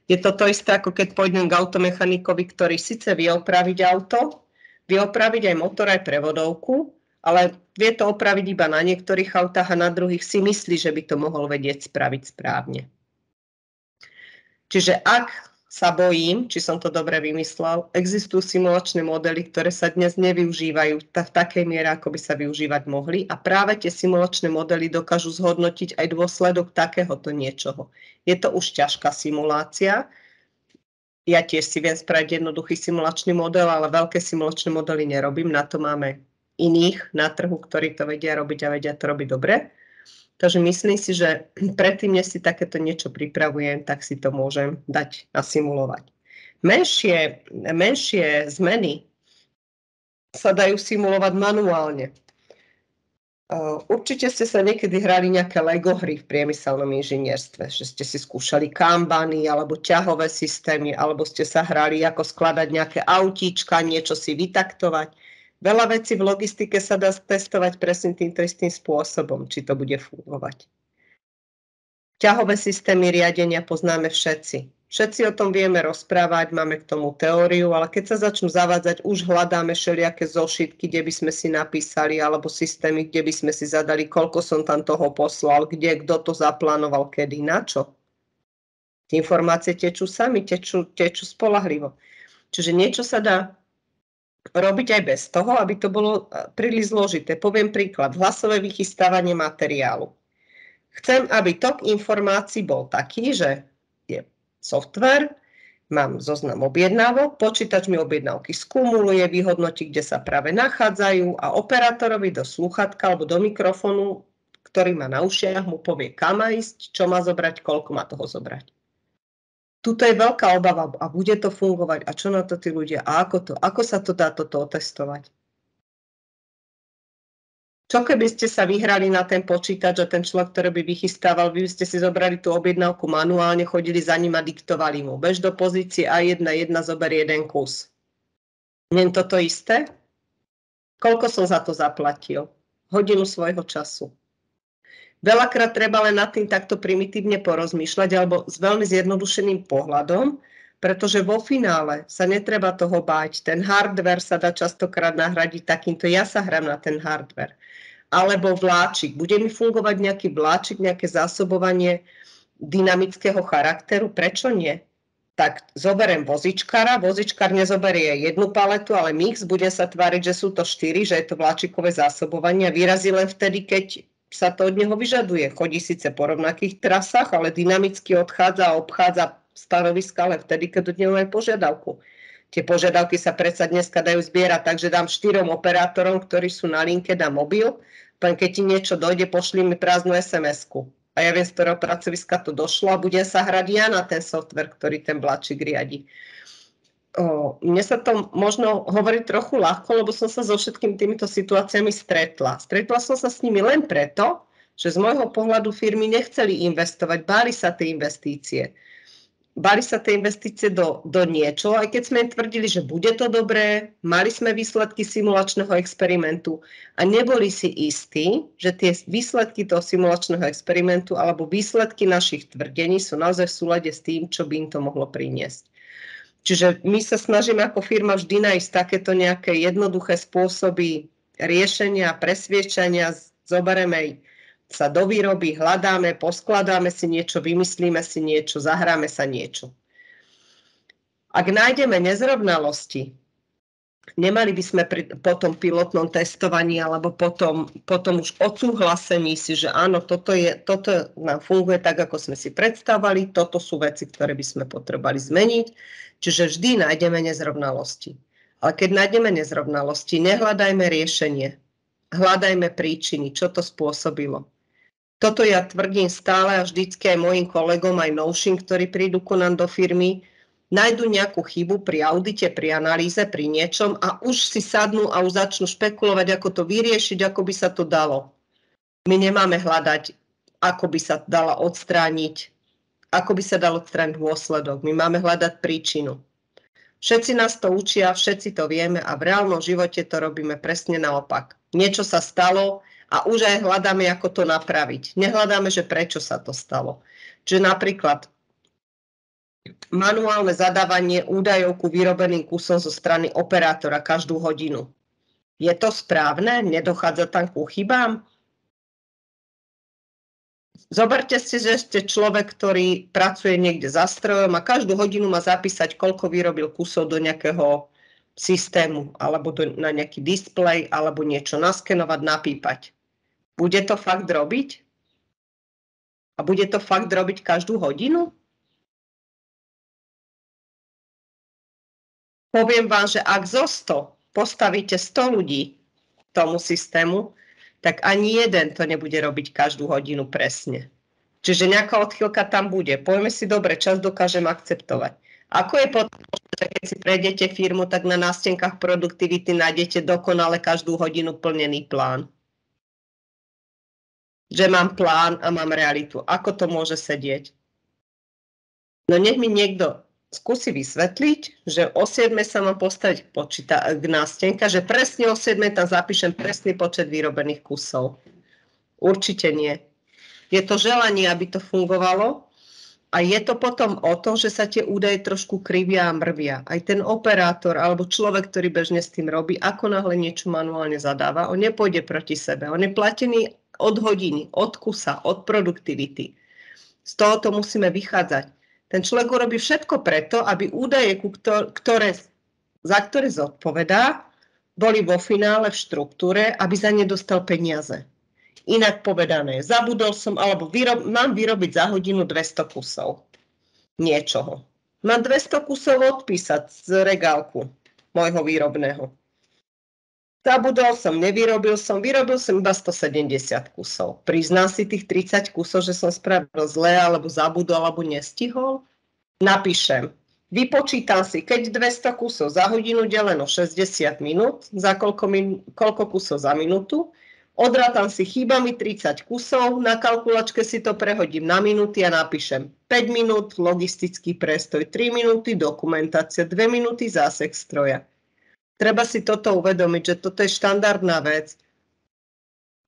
Je to to isté, ako keď pôjdem k automechanikovi, ktorý síce vie opraviť auto, vie opraviť aj motor, aj prevodovku, ale vie to opraviť iba na niektorých autách a na druhých si myslí, že by to mohol vedieť spraviť správne. Čiže ak sa bojím, či som to dobre vymyslel, existujú simulačné modely, ktoré sa dnes nevyužívajú v takej miere, ako by sa využívať mohli, a práve tie simulačné modely dokážu zhodnotiť aj dôsledok takéhoto niečoho. Je to už ťažká simulácia. Ja tiež si viem spraviť jednoduchý simulačný model, ale veľké simulačné modely nerobím. Na to máme iných na trhu, ktorí to vedia robiť a vedia to robiť dobre. Takže myslím si, že predtým, než si takéto niečo pripravujem, tak si to môžem dať a simulovať. Menšie zmeny sa dajú simulovať manuálne. Určite ste sa niekedy hrali nejaké Lego hry v priemyselnom inžinierstve, že ste si skúšali kanbany alebo ťahové systémy, alebo ste sa hrali, ako skladať nejaké autíčka, niečo si vytaktovať. Veľa vecí v logistike sa dá testovať presne týmto istým spôsobom, či to bude fungovať. Ťahové systémy riadenia poznáme všetci. Všetci o tom vieme rozprávať, máme k tomu teóriu, ale keď sa začnú zavádzať, už hľadáme všelijaké zošitky, kde by sme si napísali, alebo systémy, kde by sme si zadali, koľko som tam toho poslal, kde, kto to zaplánoval, kedy, na čo. Tie informácie tečú sami, tečú spoľahlivo. Čiže niečo sa dá robiť aj bez toho, aby to bolo príliš zložité. Poviem príklad, hlasové vychystávanie materiálu. Chcem, aby tok informácií bol taký, že je software, mám zoznam objednávok, počítač mi objednávky skumuluje, vyhodnotí, kde sa práve nachádzajú a operátorovi do slúchatka alebo do mikrofónu, ktorý má na ušiach, mu povie, kam má ísť, čo má zobrať, koľko má toho zobrať. Tuto je veľká obava a bude to fungovať a čo na to tí ľudia a ako sa to dá toto otestovať. Čo keby ste sa vyhrali na ten počítač a ten človek, ktorý by vychystával, vy ste si zobrali tú objednávku manuálne, chodili za ním a diktovali mu. Bež do pozície A1, zober jeden kus. Nie je toto isté? Koľko som za to zaplatil? Hodinu svojho času. Veľakrát treba len nad tým takto primitívne porozmýšľať alebo s veľmi zjednodušeným pohľadom, pretože vo finále sa netreba toho báť. Ten hardware sa dá častokrát nahradiť takýmto. Ja sa hrám na ten hardware. Alebo vláčik. Bude mi fungovať nejaký vláčik, nejaké zásobovanie dynamického charakteru? Prečo nie? Tak zoberiem vozičkára, vozičkár nezoberie jednu paletu, ale mix, bude sa tváriť, že sú to 4, že je to vláčikové zásobovanie a vyrazí len vtedy, keď sa to od neho vyžaduje. Chodí síce po rovnakých trasách, ale dynamicky odchádza a obchádza stanoviska len vtedy, keď od neho majú požiadavku. Tie požiadavky sa predsa dneska dajú zbierať, takže dám 4 operátorom, ktorí sú na linke, dám mobil, keď ti niečo dojde, pošli mi prázdnu SMS-ku. A ja viem, z ktorého pracoviska to došlo a budem sa hrať ja na ten software, ktorý ten vláčik riadi. Mne sa to možno hovorí trochu ľahko, lebo som sa so všetkými týmito situáciami stretla. Stretla som sa s nimi len preto, že z môjho pohľadu firmy nechceli investovať, báli sa tie investície. Báli sa tie investície do niečo, aj keď sme im tvrdili, že bude to dobré, mali sme výsledky simulačného experimentu a neboli si istí, že tie výsledky toho simulačného experimentu alebo výsledky našich tvrdení sú naozaj v súlade s tým, čo by im to mohlo priniesť. Čiže my sa snažíme ako firma vždy nájsť takéto nejaké jednoduché spôsoby riešenia, presviečania, zoberieme sa do výroby, hľadáme, poskladáme si niečo, vymyslíme si niečo, zahráme sa niečo. Ak nájdeme nezrovnalosti, nemali by sme po tom pilotnom testovaní alebo potom už odsúhlasení si, že áno, toto nám funguje tak, ako sme si predstavovali, toto sú veci, ktoré by sme potrebovali zmeniť, čiže vždy nájdeme nezrovnalosti. Ale keď nájdeme nezrovnalosti, nehľadajme riešenie. Hľadajme príčiny, čo to spôsobilo. Toto ja tvrdím stále a vždycky aj mojim kolegom, aj novším, ktorí prídu ku nám do firmy, nájdu nejakú chybu pri audite, pri analýze, pri niečom a už si sadnú a už začnú špekulovať, ako to vyriešiť, ako by sa to dalo. My nemáme hľadať, ako by sa dala odstrániť, ako by sa dal odstrániť dôsledok. My máme hľadať príčinu. Všetci nás to učia, všetci to vieme a v reálnom živote to robíme presne naopak. Niečo sa stalo a už aj hľadáme, ako to napraviť. Nehľadáme, že prečo sa to stalo. Čiže napríklad manuálne zadávanie údajov ku vyrobeným kusom zo strany operátora každú hodinu. Je to správne? Nedochádza tam ku chybám? Zoberte si, že ste človek, ktorý pracuje niekde za strojom a každú hodinu má zapísať, koľko vyrobil kusov do nejakého systému alebo na nejaký displej alebo niečo naskenovať, napípať. Bude to fakt robiť? A bude to fakt robiť každú hodinu? Poviem vám, že ak zo 100 postavíte 100 ľudí tomu systému, tak ani jeden to nebude robiť každú hodinu presne. Čiže nejaká odchýlka tam bude. Povieme si, dobre, čas dokážem akceptovať. Ako je potom, že keď si prejdete firmu, tak na nástenkách produktivity nájdete dokonale každú hodinu plnený plán. Že mám plán a mám realitu. Ako to môže sedieť? No nech mi niekto skúsi vysvetliť, že o 7 sa mám postaviť k nástenka, že presne o 7 tam zapíšem presný počet vyrobených kusov. Určite nie. Je to želanie, aby to fungovalo a je to potom o tom, že sa tie údaje trošku krivia a mrvia. Aj ten operátor alebo človek, ktorý bežne s tým robí, ako náhle niečo manuálne zadáva, on nepôjde proti sebe. On je platený od hodiny, od kusa, od produktivity. Z toho to musíme vychádzať. Ten človek urobí všetko preto, aby údaje, za ktoré zodpovedá, boli vo finále v štruktúre, aby za ne dostal peniaze. Inak povedané, zabudol som, alebo mám vyrobiť za hodinu 200 kusov niečoho. Mám 200 kusov odpísať z regálku môjho výrobného. Zabudol som, vyrobil som iba 170 kusov. Priznám si tých 30 kusov, že som spravil zle, alebo zabudol, alebo nestihol? Napíšem. Vypočítam si, keď 200 kusov za hodinu deleno 60 minút, za koľko kusov za minútu, odrátam si chýbami 30 kusov, na kalkulačke si to prehodím na minúty a napíšem 5 minút, logistický prestoj 3 minúty, dokumentácia 2 minúty, zásek stroja. Treba si toto uvedomiť, že toto je štandardná vec.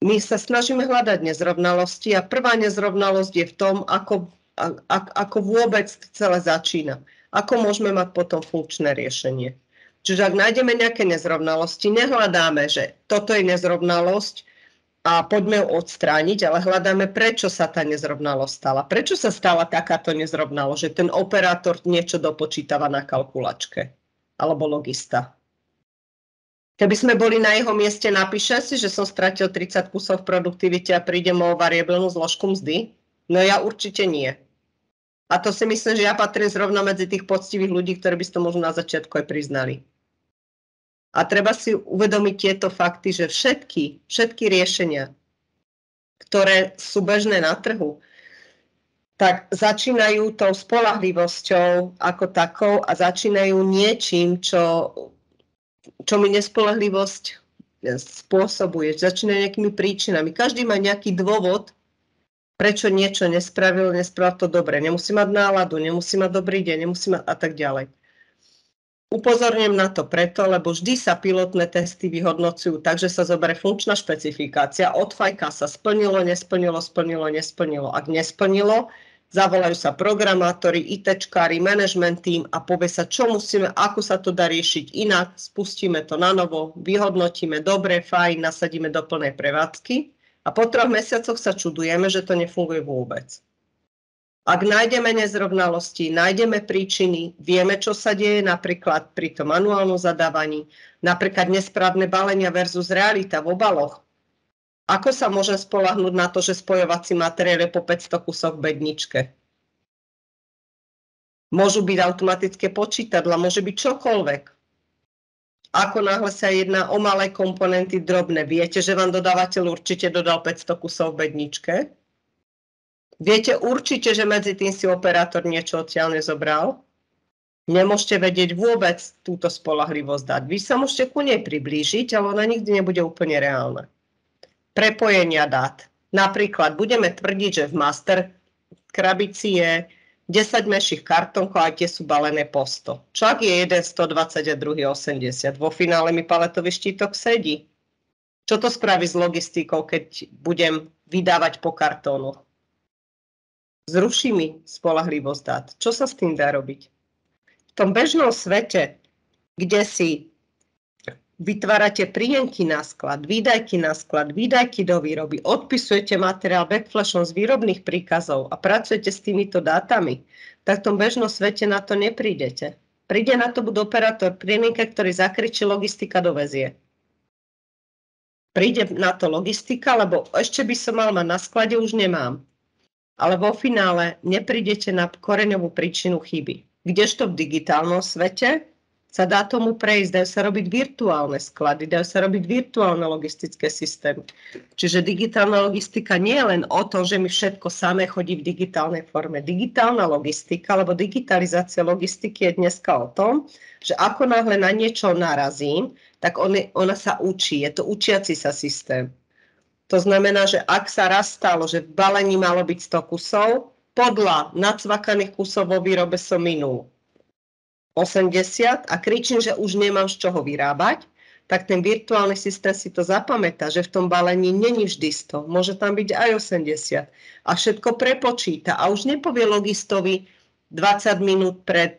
My sa snažíme hľadať nezrovnalosti a prvá nezrovnalosť je v tom, ako vôbec celé začína. Ako môžeme mať potom funkčné riešenie. Čiže ak nájdeme nejaké nezrovnalosti, nehľadáme, že toto je nezrovnalosť a poďme ju odstrániť, ale hľadáme, prečo sa tá nezrovnalosť stala. Prečo sa stala takáto nezrovnalosť, že ten operátor niečo dopočítava na kalkulačke alebo logista. Keby sme boli na jeho mieste, napíše si, že som stratil 30 kusov v produktivite a prídem o variabilnú zložku mzdy? No ja určite nie. A to si myslím, že ja patrím zrovna medzi tých poctivých ľudí, ktorí by si to možno na začiatku aj priznali. A treba si uvedomiť tieto fakty, že všetky riešenia, ktoré sú bežné na trhu, tak začínajú tou spoľahlivosťou ako takou a začínajú niečím, čo mi nespoľahlivosť spôsobuje. Začínajú nejakými príčinami. Každý má nejaký dôvod, prečo niečo nespravil to dobre. Nemusí mať náladu, nemusí mať dobrý deň, nemusí mať a tak ďalej. Upozorňujem na to preto, lebo vždy sa pilotné testy vyhodnocujú, takže sa zoberie funkčná špecifikácia, odfajká sa splnilo, nesplnilo. Ak nesplnilo, zavolajú sa programátori, ITčkári, management team a povie sa, čo musíme, ako sa to dá riešiť inak, spustíme to na novo, vyhodnotíme, dobre, fajn, nasadíme do plnej prevádzky a po 3 mesiacoch sa čudujeme, že to nefunguje vôbec. Ak nájdeme nezrovnalosti, nájdeme príčiny, vieme, čo sa deje napríklad pri tom manuálnom zadávaní, napríklad nesprávne balenia versus realita v obaloch. Ako sa môžem spoľahnúť na to, že spojovací materiál je po 500 kusoch v bedničke? Môžu byť automatické počítadla, môže byť čokoľvek. Ako náhle sa jedná o malé komponenty drobné, viete, že vám dodávateľ určite dodal 500 kusov v bedničke? Viete určite, že medzi tým si operátor niečo odtiaľ nezobral? Nemôžete vedieť vôbec túto spoľahlivosť dať. Vy sa môžete ku nej priblížiť, ale ona nikdy nebude úplne reálna. Prepojenia dát. Napríklad budeme tvrdiť, že v master krabici je 10 menších kartónkov a tie sú balené po 100. Čak je jeden 120 a druhý 80. Vo finále mi paletový štítok sedí. Čo to spraví s logistikou, keď budem vydávať po kartónoch? Zruší mi spoľahlivosť dát. Čo sa s tým dá robiť? V tom bežnom svete, kde si vytvárate príjemky na sklad, výdajky na sklad, výdajky do výroby, odpisujete materiál backflashom z výrobných príkazov a pracujete s týmito dátami, tak v tom bežnom svete na to neprídete. Príde na to buď operátor pri linke, ktorý zakričí logistika dovezie. Príde na to logistika, lebo ešte by som mal mať na sklade, už nemám. Ale vo finále neprídete na koreňovú príčinu chyby. Kdežto v digitálnom svete sa dá tomu prejsť, dajú sa robiť virtuálne sklady, dajú sa robiť virtuálne logistické systémy. Čiže digitálna logistika nie je len o tom, že mi všetko samé chodí v digitálnej forme. Digitálna logistika, alebo digitalizácia logistiky je dneska o tom, že ako náhle na niečo narazím, tak ona sa učí, je to učiaci sa systém. To znamená, že ak sa raz stalo, že v balení malo byť 100 kusov, podľa nacvakaných kusov vo výrobe som minul 80 a kričím, že už nemám z čoho vyrábať, tak ten virtuálny systém si to zapamätá, že v tom balení není vždy 100, môže tam byť aj 80 a všetko prepočíta a už nepovie logistovi 20 minút pred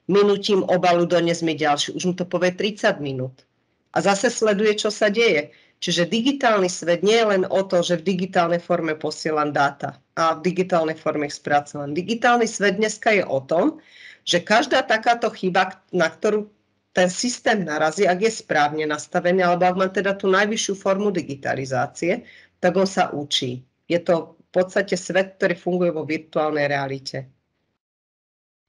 minutím obalu doniesť mi ďalší, už mu to povie 30 minút a zase sleduje, čo sa deje. Čiže digitálny svet nie je len o to, že v digitálnej forme posielam dáta a v digitálnej forme ich spracovám. Digitálny svet dneska je o tom, že každá takáto chyba, na ktorú ten systém narazí, ak je správne nastavený, alebo ak má teda tú najvyššiu formu digitalizácie, tak on sa učí. Je to v podstate svet, ktorý funguje vo virtuálnej realite.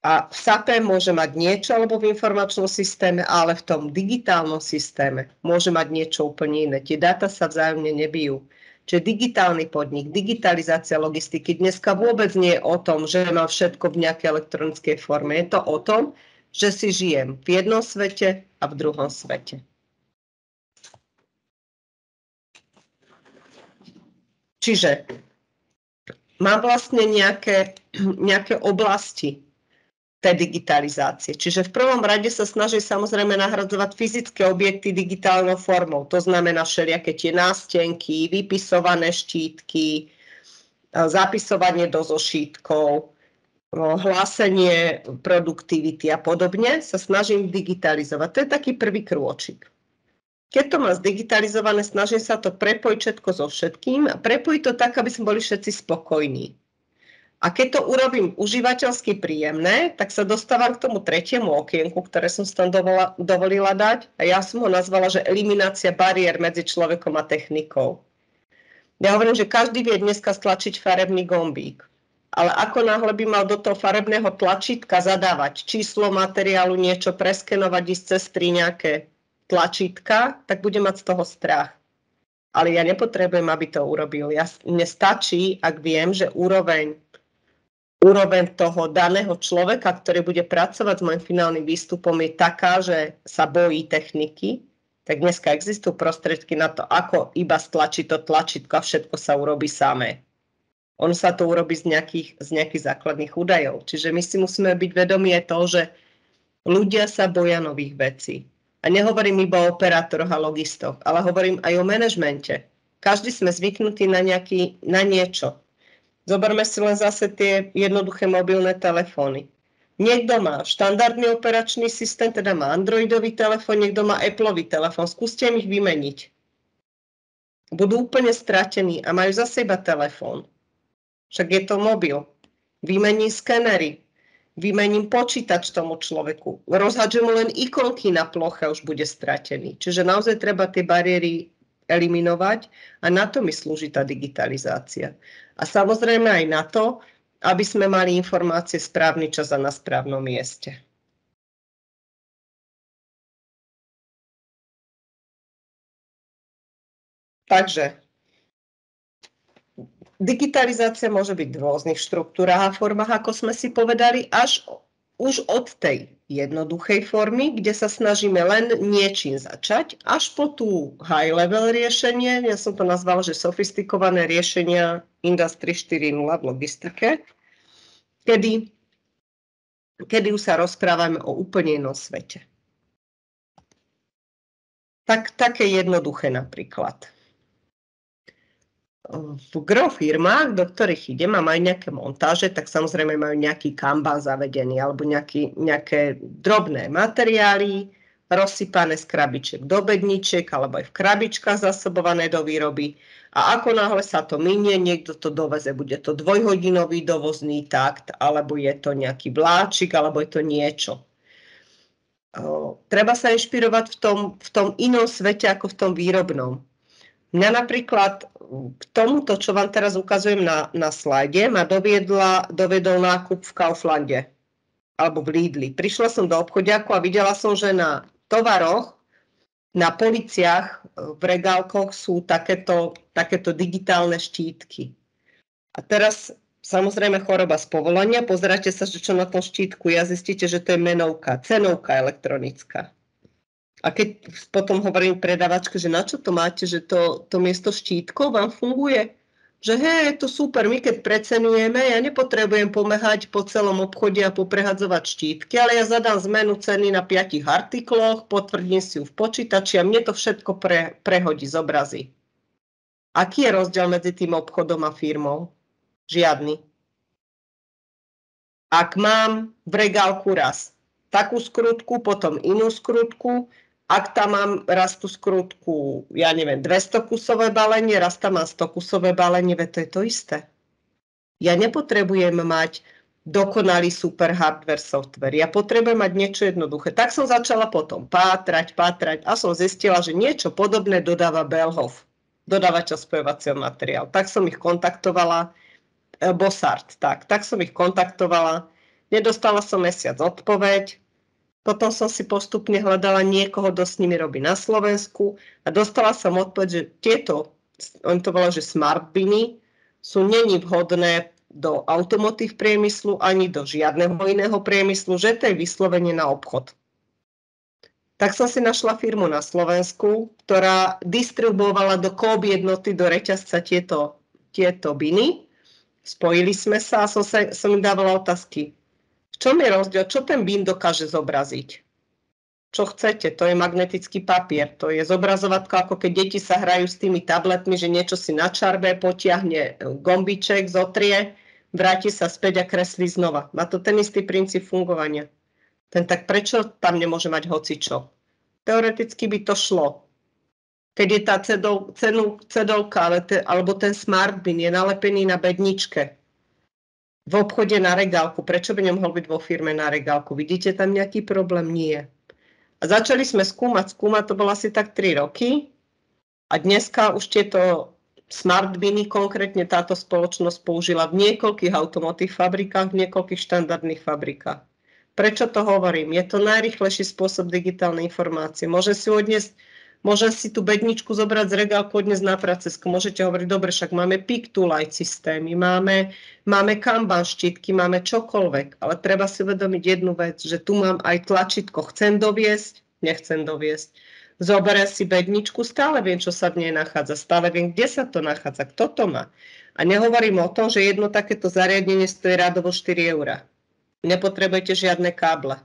A v SAPe môže mať niečo, alebo v informačnom systéme, ale v tom digitálnom systéme môže mať niečo úplne iné. Tie dáta sa vzájomne nebijú. Čiže digitálny podnik, digitalizácia logistiky dneska vôbec nie je o tom, že mám všetko v nejakej elektronickej forme. Je to o tom, že si žijem v jednom svete a v druhom svete. Čiže mám vlastne nejaké oblasti tej digitalizácie. Čiže v prvom rade sa snaží samozrejme nahradzovať fyzické objekty digitálnou formou. To znamená všelijaké tie nástenky, vypisované štítky, zapisovanie do zošítkov, hlásenie produktivity a podobne sa snažím digitalizovať. To je taký prvý krôčik. Keď to mám zdigitalizované, snažím sa to prepojiť všetko so všetkým a prepojiť to tak, aby sme boli všetci spokojní. A keď to urobím užívateľsky príjemné, tak sa dostávam k tomu tretiemu okienku, ktoré som si tam dovolila dať. A ja som ho nazvala, že eliminácia bariér medzi človekom a technikou. Ja hovorím, že každý vie dneska stlačiť farebný gombík. Ale ako náhle by mal do toho farebného tlačítka zadávať číslo materiálu, niečo preskenovať, ísť cez 3 nejaké tlačítka, tak bude mať z toho strach. Ale ja nepotrebujem, aby to urobil. Mne stačí, ak viem, že úroveň toho daného človeka, ktorý bude pracovať s môjim finálnym výstupom, je taká, že sa bojí techniky, tak dneska existujú prostriedky na to, ako iba stlačiť to tlačítko a všetko sa urobí samé. Ono sa to urobí z nejakých základných údajov. Čiže my si musíme byť vedomí aj toho, že ľudia sa boja nových vecí. A nehovorím iba o operátoroch a logistoch, ale hovorím aj o manažmente. Každý sme zvyknutí na niečo. Zoberme si len zase tie jednoduché mobilné telefóny. Niekto má štandardný operačný systém, teda má Androidový telefón, niekto má Appleový telefón. Skúste im ich vymeniť. Budú úplne stratení a majú zase iba telefón. Však je to mobil. Vymením skenery, vymením počítač tomu človeku. Rozhádžem mu len ikonky na ploche, už bude stratený. Čiže naozaj treba tie bariéry eliminovať a na to mi slúži tá digitalizácia. A samozrejme aj na to, aby sme mali informácie správny čas a na správnom mieste. Takže digitalizácia môže byť v rôznych štruktúrách a formách, ako sme si povedali, až už od tej jednoduchej formy, kde sa snažíme len niečím začať, až po tú high-level riešenie, ja som to nazvala, že sofistikované riešenia Industry 4.0 v logistike, kedy už sa rozprávame o úplne inom svete. Také jednoduché napríklad. V gro firmách, do ktorých idem a majú nejaké montáže, tak samozrejme majú nejaký Kanban zavedený alebo nejaké drobné materiály rozsypané z krabiček do bedničiek alebo aj v krabičkách zasobované do výroby. A ako náhle sa to minie, niekto to doveze, bude to dvojhodinový dovozný takt, alebo je to nejaký vláčik, alebo je to niečo. Treba sa inšpirovať v tom inom svete ako v tom výrobnom. Mňa napríklad k tomuto, čo vám teraz ukazujem na slajde, ma doviedol nákup v Kauflande alebo v Lidli. Prišla som do obchodiaku a videla som, že na tovaroch, na policiach, v regálkoch sú takéto digitálne štítky. A teraz samozrejme choroba z povolania, pozeráte sa, že čo na tom štítku je a zistíte, že to je menovka, cenovka elektronická. A keď potom hovorím predavačke, že na čo to máte, že to miesto štítkov vám funguje, že hej, je to super, my keď precenujeme, ja nepotrebujem pomehať po celom obchode a poprehadzovať štítky, ale ja zadám zmenu ceny na 5 artikloch, potvrdím si ju v počítači a mne to všetko prehodí, zobrazí. Aký je rozdiel medzi tým obchodom a firmou? Žiadny. Ak mám v regálku raz takú skrutku, potom inú skrutku, ak tam mám raz tú skrutku, ja neviem, 200-kusové balenie, raz tam mám 100-kusové balenie, veď to je to isté. Ja nepotrebujem mať dokonalý super hardware, software. Ja potrebujem mať niečo jednoduché. Tak som začala potom pátrať a som zistila, že niečo podobné dodáva Belhof, dodávateľ spojovacieho materiálu. Tak som ich kontaktovala, Bossart, tak som ich kontaktovala. Nedostala som mesiac odpoveď. Potom som si postupne hľadala niekoho, kto s nimi robí na Slovensku a dostala som odpoveď, že tieto, on to volá, že smart biny, sú není vhodné do automotív priemyslu ani do žiadneho iného priemyslu, že to je vyslovene na obchod. Tak som si našla firmu na Slovensku, ktorá distribuovala do Coop jednoty, do reťazca tieto biny. Spojili sme sa a som im dávala otázky. V čom je rozdiel? Čo ten bin dokáže zobraziť? Čo chcete? To je magnetický papier. To je zobrazovatko, ako keď deti sa hrajú s tými tabletmi, že niečo si načarbe, potiahne gombiček, zotrie, vráti sa späť a kreslí znova. Má to ten istý princíp fungovania. Tak prečo tam nemôže mať hocičo? Teoreticky by to šlo. Keď je tá cedolka alebo ten smart bin je nalepený na bedničke, v obchode na regálku. Prečo by nemohol byť vo firme na regálku? Vidíte tam nejaký problém? Nie. A začali sme skúmať, to bolo asi tak 3 roky a dneska už tieto smart biny, konkrétne táto spoločnosť použila v niekoľkých automotív fabrikách, v niekoľkých štandardných fabrikách. Prečo to hovorím? Je to najrýchlejší spôsob digitálnej informácie. Môžem si tú bedničku zobrať z regálku odniesť na pracovisku. Môžete hovoriť, dobre, však máme pick-to-light systémy, máme Kanban štítky, máme čokoľvek, ale treba si uvedomiť jednu vec, že tu mám aj tlačítko chcem doviesť, nechcem doviesť. Zoberiem si bedničku, stále viem, čo sa v nej nachádza, stále viem, kde sa to nachádza, kto to má. A nehovorím o tom, že jedno takéto zariadenie stojí radovo 4 €. Nepotrebujete žiadne káble.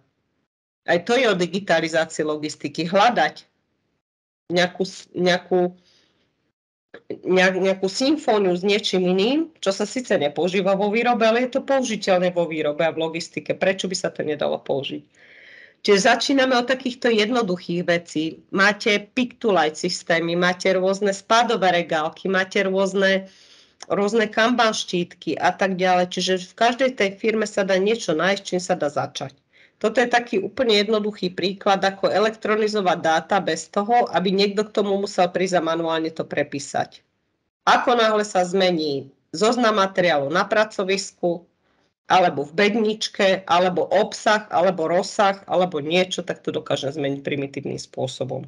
Aj to je o digitalizácii logistiky. Hľadať nejakú symfóniu s niečím iným, čo sa síce nepoužíva vo výrobe, ale je to použiteľné vo výrobe a v logistike. Prečo by sa to nedalo použiť? Čiže začíname od takýchto jednoduchých vecí. Máte pick-to-light systémy, máte rôzne spádové regálky, máte rôzne Kanban štítky a tak ďalej. Čiže v každej tej firme sa dá niečo nájsť, čím sa dá začať. Toto je taký úplne jednoduchý príklad, ako elektronizovať dáta bez toho, aby niekto k tomu musel prísť a manuálne to prepísať. Ako náhle sa zmení zoznam materiálu na pracovisku, alebo v bedničke, alebo obsah, alebo rozsah, alebo niečo, tak to dokážem zmeniť primitívnym spôsobom.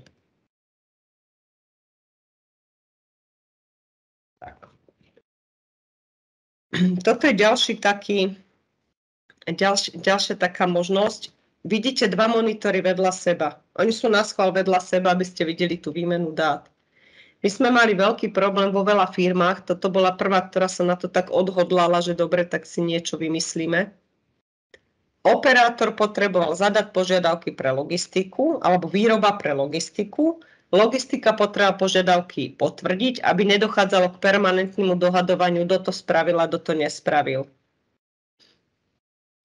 Toto je ďalšia taká možnosť. Vidíte dva monitory vedľa seba. Oni sú naschvál vedľa seba, aby ste videli tú výmenu dát. My sme mali veľký problém vo veľa firmách. Toto bola prvá, ktorá sa na to tak odhodlala, že dobre, tak si niečo vymyslíme. Operátor potreboval zadať požiadavky pre logistiku alebo výroba pre logistiku. Logistika potrebovala požiadavky potvrdiť, aby nedochádzalo k permanentnému dohadovaniu, kto to spravil a kto to nespravil.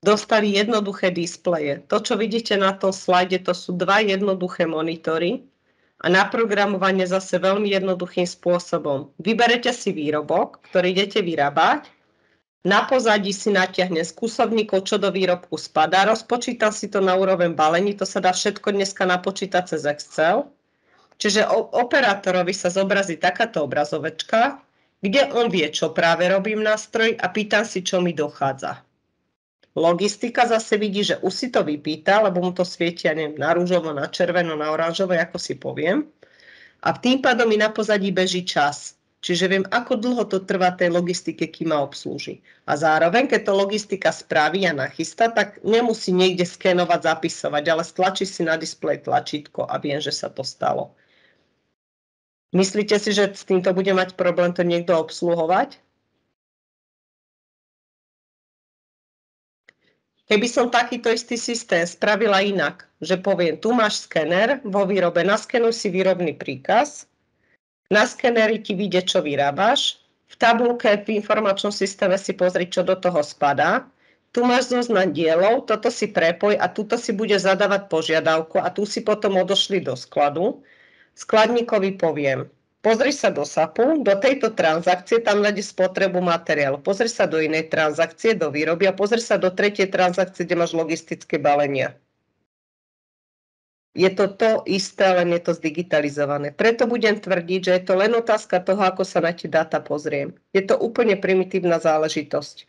Dostali jednoduché displeje. To, čo vidíte na tom slajde, to sú dva jednoduché monitory a naprogramovanie zase veľmi jednoduchým spôsobom. Vyberete si výrobok, ktorý idete vyrábať. Na pozadí si natiahne z kúsovníkov, čo do výrobku spadá, rozpočítam si to na úroveň balení, to sa dá všetko dneska napočítať cez Excel. Čiže operátorovi sa zobrazí takáto obrazovečka, kde on vie, čo práve robím nástroj a pýtam si, čo mi dochádza. Logistika zase vidí, že už si to vypýta, lebo mu to svieti, ja neviem, na rúžovo, na červeno, na oranžovo, ako si poviem. A tým pádom mi na pozadí beží čas. Čiže viem, ako dlho to trvá tej logistike, kým ma obslúži. A zároveň, keď to logistika spraví a nachystá, tak nemusí niekde skenovať, zapisovať, ale stlačí si na displej tlačítko a viem, že sa to stalo. Myslíte si, že s týmto bude mať problém to niekto obsluhovať? Keby som takýto istý systém spravila inak, že poviem, tu máš skener vo výrobe, naskenuj si výrobný príkaz, na skeneri ti vyjde, čo vyrábaš. V tabuľke v informačnom systéme si pozri, čo do toho spadá. Tu máš zoznam dielov, toto si prepoj a tuto si bude zadávať požiadavku a tu si potom odošli do skladu. Skladníkovi poviem, pozri sa do SAPu, do tejto transakcie, tam nájde spotrebu materiálu. Pozri sa do inej transakcie, do výroby a pozri sa do tretej transakcie, kde máš logistické balenia. Je to to isté, len je to zdigitalizované. Preto budem tvrdiť, že je to len otázka toho, ako sa na tie dáta pozriem. Je to úplne primitívna záležitosť.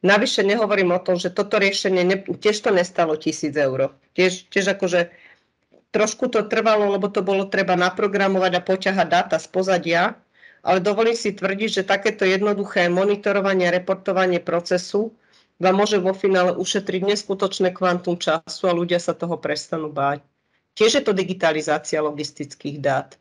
Navyše nehovorím o tom, že toto riešenie tiež to nestalo 1000 eur. Tiež akože trošku to trvalo, lebo to bolo treba naprogramovať a poťahať dáta z pozadia, ale dovolím si tvrdiť, že takéto jednoduché monitorovanie a reportovanie procesu vám môže vo finále ušetriť neskutočné kvantum času a ľudia sa toho prestanú báť. Tiež je to digitalizácia logistických dát.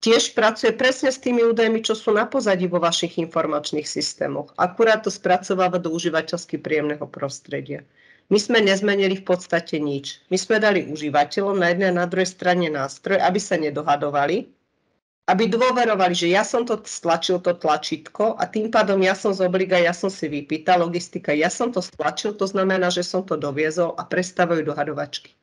Tiež pracuje presne s tými údajmi, čo sú na pozadí vo vašich informačných systémoch. Akurát to spracováva do užívateľsky príjemného prostredia. My sme nezmenili v podstate nič. My sme dali užívateľom na jednej a na druhej strane nástroj, aby sa nedohadovali, aby dôverovali, že ja som to stlačil, to tlačítko a tým pádom ja som z obliga, ja som si vypýtal, logistika, ja som to stlačil, to znamená, že som to doviezol a prestávajú dohadovačky.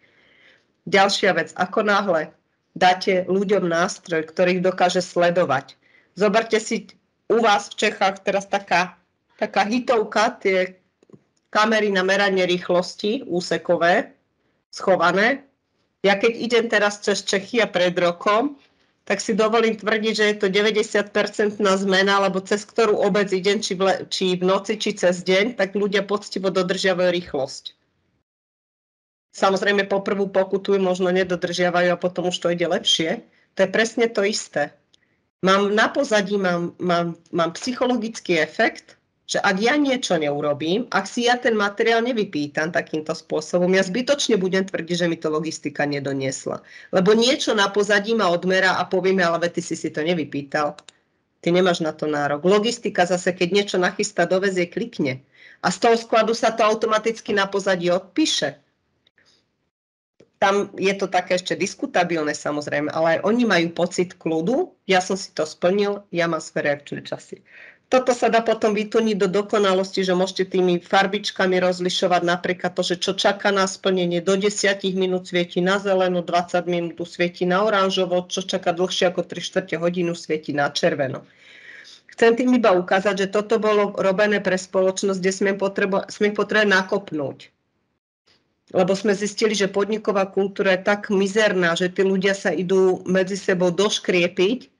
Ďalšia vec, ako náhle dáte ľuďom nástroj, ktorý ich dokáže sledovať. Zoberte si u vás v Čechách teraz taká hitovka, tie kamery na meranie rýchlosti, úsekové, schované. Ja keď idem teraz cez Čechy a pred rokom, tak si dovolím tvrdiť, že je to 90% zmena, lebo cez ktorú obec idem, či v noci, či cez deň, tak ľudia poctivo dodržiavajú rýchlosť. Samozrejme, po prvú pokutu možno nedodržiavajú a potom už to ide lepšie. To je presne to isté. Na pozadí mám psychologický efekt, že ak ja niečo neurobím, ak si ja ten materiál nevypýtam takýmto spôsobom, ja zbytočne budem tvrdiť, že mi to logistika nedoniesla. Lebo niečo na pozadí ma odmerá a poviem, ale ty si to nevypýtal. Ty nemáš na to nárok. Logistika zase, keď niečo nachystá, dovezie, klikne. A z toho skladu sa to automaticky na pozadí odpíše. Tam je to také ešte diskutabilné samozrejme, ale aj oni majú pocit kľudu, ja som si to splnil, ja mám svoje reakčné časy. Toto sa dá potom vytuniť do dokonalosti, že môžete tými farbičkami rozlišovať napríklad to, že čo čaká na splnenie, do 10 minút svieti na zeleno, 20 minút svieti na oranžovo, čo čaká dlhšie ako 3/4 hodinu svieti na červeno. Chcem tým iba ukázať, že toto bolo robené pre spoločnosť, kde sme potrebovali nakopnúť. Lebo sme zistili, že podniková kultúra je tak mizerná, že tí ľudia sa idú medzi sebou doškriepiť,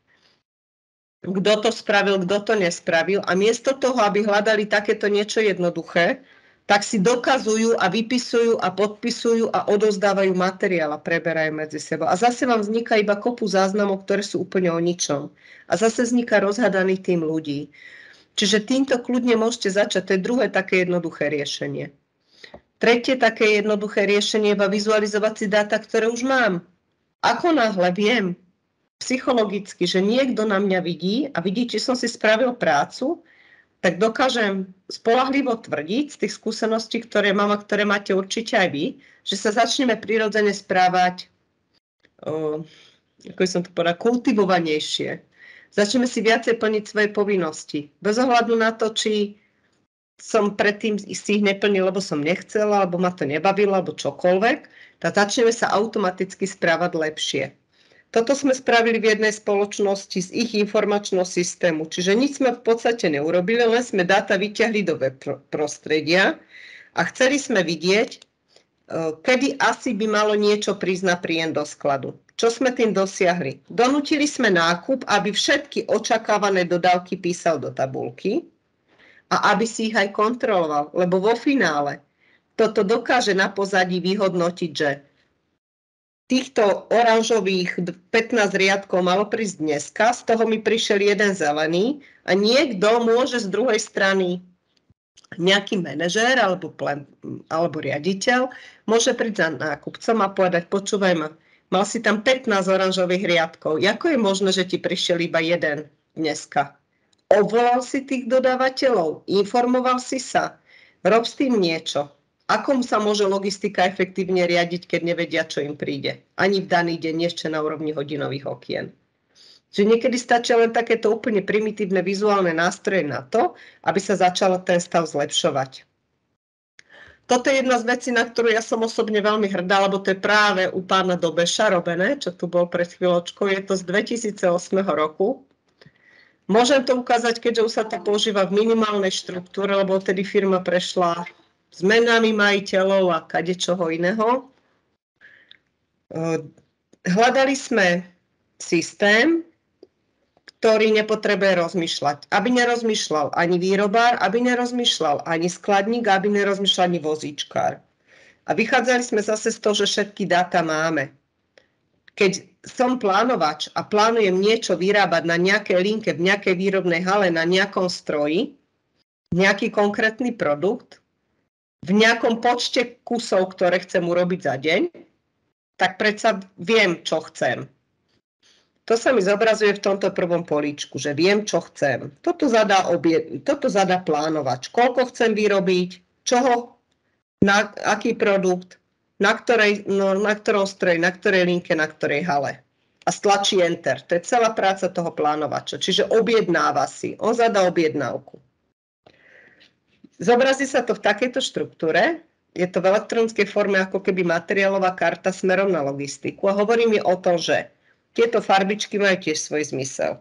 kto to spravil, kto to nespravil. A miesto toho, aby hľadali takéto niečo jednoduché, tak si dokazujú a vypisujú a podpisujú a odovzdávajú materiál a preberajú medzi sebou. A zase vám vzniká iba kopu záznamov, ktoré sú úplne o ničom. A zase vzniká rozhádaný tým ľudí. Čiže týmto kľudne môžete začať, to je druhé také jednoduché riešenie. Tretie také jednoduché riešenie je vizualizovať si dáta, ktoré už mám. Ako náhle viem psychologicky, že niekto na mňa vidí a vidí, či som si spravil prácu, tak dokážem spoľahlivo tvrdiť z tých skúseností, ktoré mám a ktoré máte určite aj vy, že sa začneme prirodzene správať, ako som to povedala, kultivovanejšie. Začneme si viacej plniť svoje povinnosti. Bez ohľadu na to, či som predtým si ich neplnil, lebo som nechcela, alebo ma to nebavilo, alebo čokoľvek, tak začneme sa automaticky správať lepšie. Toto sme spravili v jednej spoločnosti z ich informačného systému, čiže nič sme v podstate neurobili, len sme dáta vyťahli do web prostredia a chceli sme vidieť, kedy asi by malo niečo prísť na príjem do skladu. Čo sme tým dosiahli? Donútili sme nákup, aby všetky očakávané dodávky písal do tabuľky a aby si ich aj kontroloval, lebo vo finále toto dokáže na pozadí vyhodnotiť, že týchto oranžových 15 riadkov malo prísť dneska, z toho mi prišiel jeden zelený a niekto môže z druhej strany, nejaký manažér alebo riaditeľ, môže prísť za nákupcom a povedať, počúvaj ma, mal si tam 15 oranžových riadkov, ako je možné, že ti prišiel iba jeden dneska? Obvolal si tých dodávateľov, informoval si sa, rob s tým niečo. Ako sa môže logistika efektívne riadiť, keď nevedia, čo im príde? Ani v daný deň, ešte na úrovni hodinových okien. Čiže niekedy stačia len takéto úplne primitívne vizuálne nástroje na to, aby sa začal ten stav zlepšovať. Toto je jedna z vecí, na ktorú ja som osobne veľmi hrdá, lebo to je práve u pána Dobeša robené, čo tu bol pred chvíľočkou. Je to z 2008 roku. Môžem to ukázať, keďže už sa to používa v minimálnej štruktúre, lebo vtedy firma prešla zmenami majiteľov a kadečoho iného. Hľadali sme systém, ktorý nepotrebuje rozmýšľať. Aby nerozmýšľal ani výrobár, aby nerozmýšľal ani skladník, aby nerozmýšľal ani vozíčkár. A vychádzali sme zase z toho, že všetky dáta máme. Keď som plánovač a plánujem niečo vyrábať na nejakej linke, v nejakej výrobnej hale, na nejakom stroji, nejaký konkrétny produkt, v nejakom počte kusov, ktoré chcem urobiť za deň, tak predsa viem, čo chcem. To sa mi zobrazuje v tomto prvom políčku, že viem, čo chcem. Toto zadá plánovač. Koľko chcem vyrobiť, čoho, aký produkt, na ktorom stroji, na ktorej linke, na ktorej hale. A stlačí Enter. To je celá práca toho plánovača. Čiže objednáva si. On zadá objednávku. Zobrazí sa to v takejto štruktúre. Je to v elektronickej forme ako keby materiálová karta smerom na logistiku. A hovorí mi o tom, že tieto farbičky majú tiež svoj zmysel.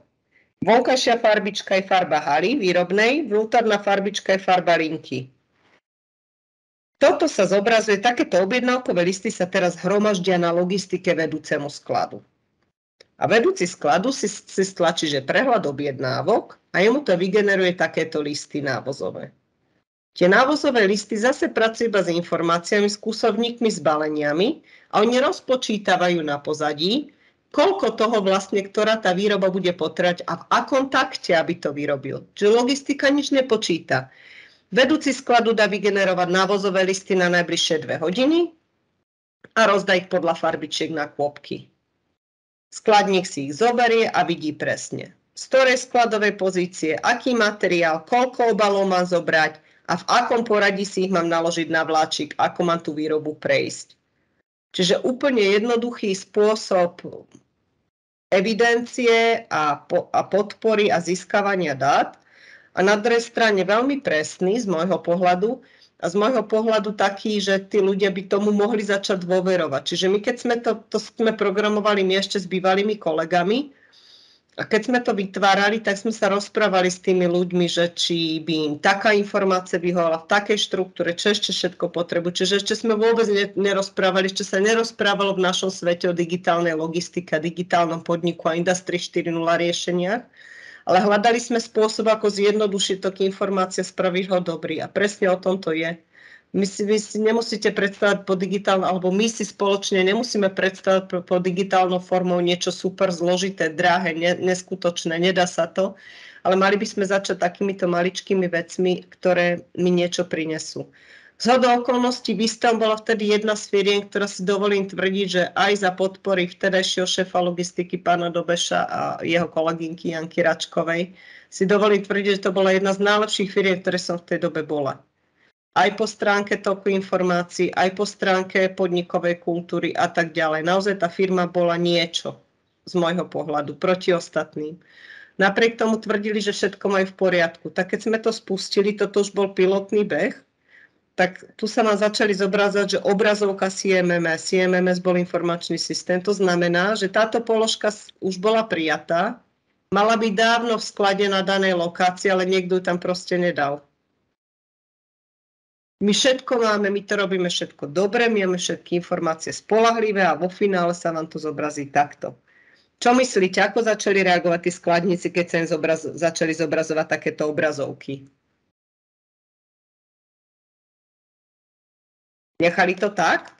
Vonkajšia farbička je farba haly výrobnej, vnútorná farbička je farba linky. Toto sa zobrazuje, takéto objednávkové listy sa teraz hromaždia na logistike vedúcemu skladu. A vedúci skladu si stlačí, že prehľad objednávok a jemu to vygeneruje takéto listy návozové. Tie návozové listy zase pracujú iba s informáciami, s kúsovníkmi, s baleniami a oni rozpočítavajú na pozadí, koľko toho vlastne, ktorá tá výroba bude potrebať a v akom takte, aby to vyrobil. Čiže logistika nič nepočíta. Vedúci skladu dá vygenerovať návozové listy na najbližšie 2 hodiny a rozdá ich podľa farbičiek na kôpky. Skladník si ich zoberie a vidí presne, z ktorej skladovej pozície, aký materiál, koľko obalov mám zobrať a v akom poradí si ich mám naložiť na vláčik, ako mám tú výrobu prejsť. Čiže úplne jednoduchý spôsob evidencie a podpory a získavania dát. A na druhej strane veľmi presný z môjho pohľadu a z môjho pohľadu taký, že tí ľudia by tomu mohli začať dôverovať. Čiže my keď sme to sme programovali my ešte s bývalými kolegami a keď sme to vytvárali, tak sme sa rozprávali s tými ľuďmi, že či by im taká informácia vyhovala v takej štruktúre, čo ešte všetko potrebujú. Čiže ešte sme vôbec nerozprávali, ešte sa nerozprávalo v našom svete o digitálnej logistike, digitálnom podniku a Industry 4.0 riešeniach. Ale hľadali sme spôsob, ako zjednodušiť taký informácie, spraviť ho dobrý. A presne o tom to je. Vy si nemusíte predstavať po digitálnou, alebo my si spoločne nemusíme predstavať po digitálnou formou niečo super zložité, drahé, neskutočné, nedá sa to. Ale mali by sme začať takýmito maličkými vecmi, ktoré mi niečo prinesú. Zhodou okolností Vistam bola vtedy jedna z firiem, ktorá si dovolím tvrdiť, že aj za podpory vtedajšieho šéfa logistiky pána Dobeša a jeho kolegynky Janky Račkovej si dovolím tvrdiť, že to bola jedna z najlepších firiem, ktoré som v tej dobe bola. Aj po stránke toku informácií, aj po stránke podnikovej kultúry a tak ďalej. Naozaj tá firma bola niečo z môjho pohľadu proti ostatným. Napriek tomu tvrdili, že všetko majú v poriadku. Tak keď sme to spustili, toto už bol pilotný beh, tak tu sa nám začali zobrazať, že obrazovka CMMS. CMMS bol informačný systém. To znamená, že táto položka už bola prijatá, mala byť dávno v sklade na danej lokácii, ale niekto ju tam proste nedal. My všetko máme, my to robíme všetko dobre, my máme všetky informácie spoľahlivé a vo finále sa vám to zobrazí takto. Čo myslíte, ako začali reagovať tí skladníci, keď sa im začali zobrazovať takéto obrazovky? Nechali to tak?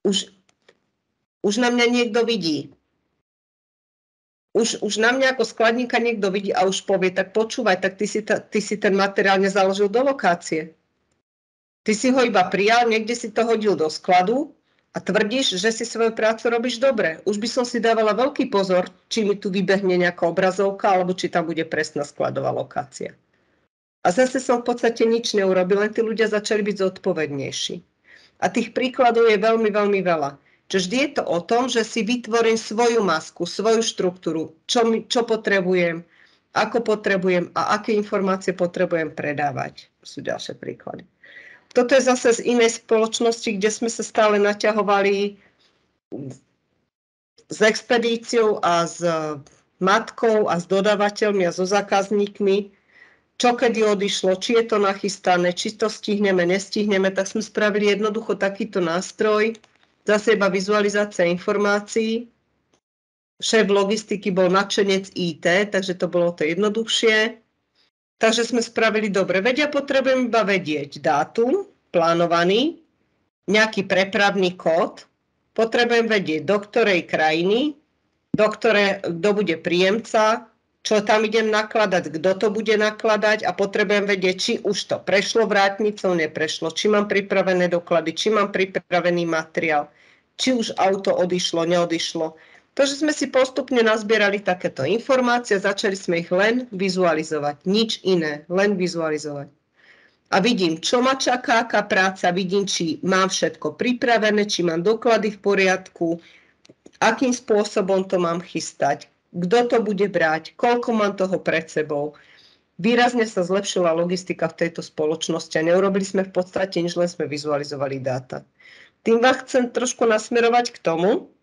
Už na mňa niekto vidí. Už na mňa ako skladníka niekto vidí a už povie, tak počúvaj, tak ty si ten materiál nezaložil do lokácie. Ty si ho iba prijal, niekde si to hodil do skladu a tvrdíš, že si svoju prácu robíš dobre. Už by som si dávala veľký pozor, či mi tu vybehne nejaká obrazovka, alebo či tam bude presná skladová lokácia. A zase som v podstate nič neurobil, len tí ľudia začali byť zodpovednejší. A tých príkladov je veľmi, veľmi veľa. Čiže vždy je to o tom, že si vytvorím svoju masku, svoju štruktúru, čo potrebujem, ako potrebujem a aké informácie potrebujem predávať. Sú ďalšie príklady. Toto je zase z inej spoločnosti, kde sme sa stále naťahovali s expedíciou a s matkou a s dodávateľmi a so zákazníkmi, čo kedy odišlo, či je to nachystané, či to stihneme, nestihneme, tak sme spravili jednoducho takýto nástroj, zase iba vizualizácia informácií. Šéf logistiky bol nadšenec IT, takže to bolo to jednoduchšie. Takže sme spravili dobre. Vedia, potrebujem iba vedieť dátum, plánovaný, nejaký prepravný kód, potrebujem vedieť, do ktorej krajiny, kto bude príjemca, čo tam idem nakladať, kto to bude nakladať a potrebujem vedieť, či už to prešlo vrátnicou, neprešlo, či mám pripravené doklady, či mám pripravený materiál, či už auto odišlo, neodišlo. Takže sme si postupne nazbierali takéto informácie, začali sme ich len vizualizovať, nič iné, len vizualizovať. A vidím, čo ma čaká, aká práca, vidím, či mám všetko pripravené, či mám doklady v poriadku, akým spôsobom to mám chystať, kto to bude brať, koľko mám toho pred sebou. Výrazne sa zlepšila logistika v tejto spoločnosti a neurobili sme v podstate nič, len sme vizualizovali dáta. Tým vás chcem trošku nasmerovať k tomu,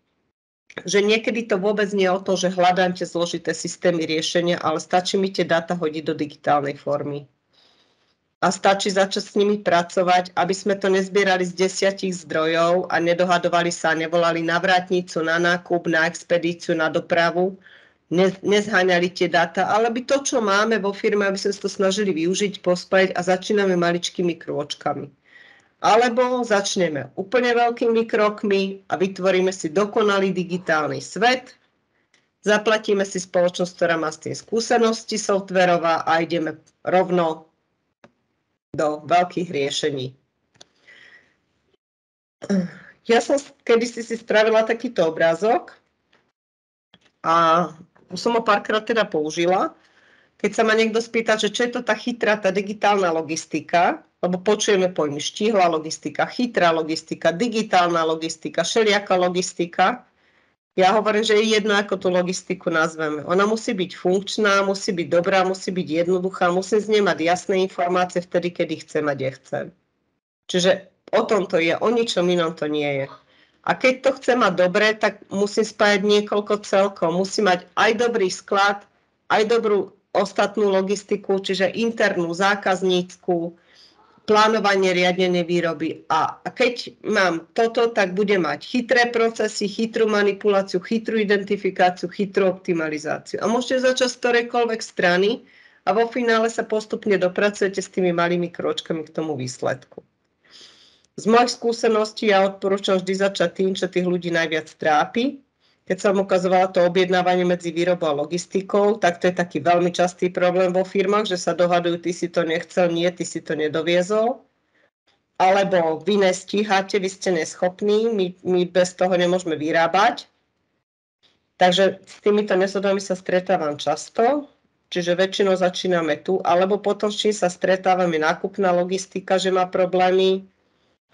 že niekedy to vôbec nie je o to, že hľadám tie zložité systémy riešenia, ale stačí mi tie dáta hodiť do digitálnej formy. A stačí začať s nimi pracovať, aby sme to nezbierali z 10 zdrojov a nedohadovali sa, nevolali na vrátnicu, na nákup, na expedíciu, na dopravu, nezháňali tie dáta, ale by to, čo máme vo firme, aby sme to snažili využiť, pospájať a začíname maličkými krôčkami. Alebo začneme úplne veľkými krokmi a vytvoríme si dokonalý digitálny svet, zaplatíme si spoločnosť, ktorá má s tým skúsenosti softverová a ideme rovno do veľkých riešení. Ja som kedysi si spravila takýto obrázok a už som ho párkrát teda použila. Keď sa ma niekto spýta, že čo je to tá chytrá, tá digitálna logistika, lebo počujeme pojmy štíhla logistika, chytrá logistika, digitálna logistika, všelijaká logistika. Ja hovorím, že je jedno, ako tú logistiku nazveme. Ona musí byť funkčná, musí byť dobrá, musí byť jednoduchá, musím z nej mať jasné informácie vtedy, kedy chcem a kde chcem. Čiže o tom to je, o ničom inom to nie je. A keď to chcem mať dobre, tak musím spájať niekoľko celkov. Musím mať aj dobrý sklad, aj dobrú ostatnú logistiku, čiže internú, zákaznícku, plánovanie, riadenie výroby. A keď mám toto, tak budem mať chytré procesy, chytrú manipuláciu, chytrú identifikáciu, chytrú optimalizáciu. A môžete začať z ktorejkoľvek strany a vo finále sa postupne dopracujete s tými malými kročkami k tomu výsledku. Z mojich skúseností ja odporúčam vždy začať tým, čo tých ľudí najviac trápi. Keď som ukazovala to objednávanie medzi výrobou a logistikou, tak to je taký veľmi častý problém vo firmách, že sa dohadujú, ty si to nechcel, nie, ty si to nedoviezol. Alebo vy nestíhate, vy ste neschopní, my bez toho nemôžeme vyrábať. Takže s týmito nezhodami sa stretávam často, čiže väčšinou začíname tu, alebo potom s čím sa stretávame nákupná logistika, že má problémy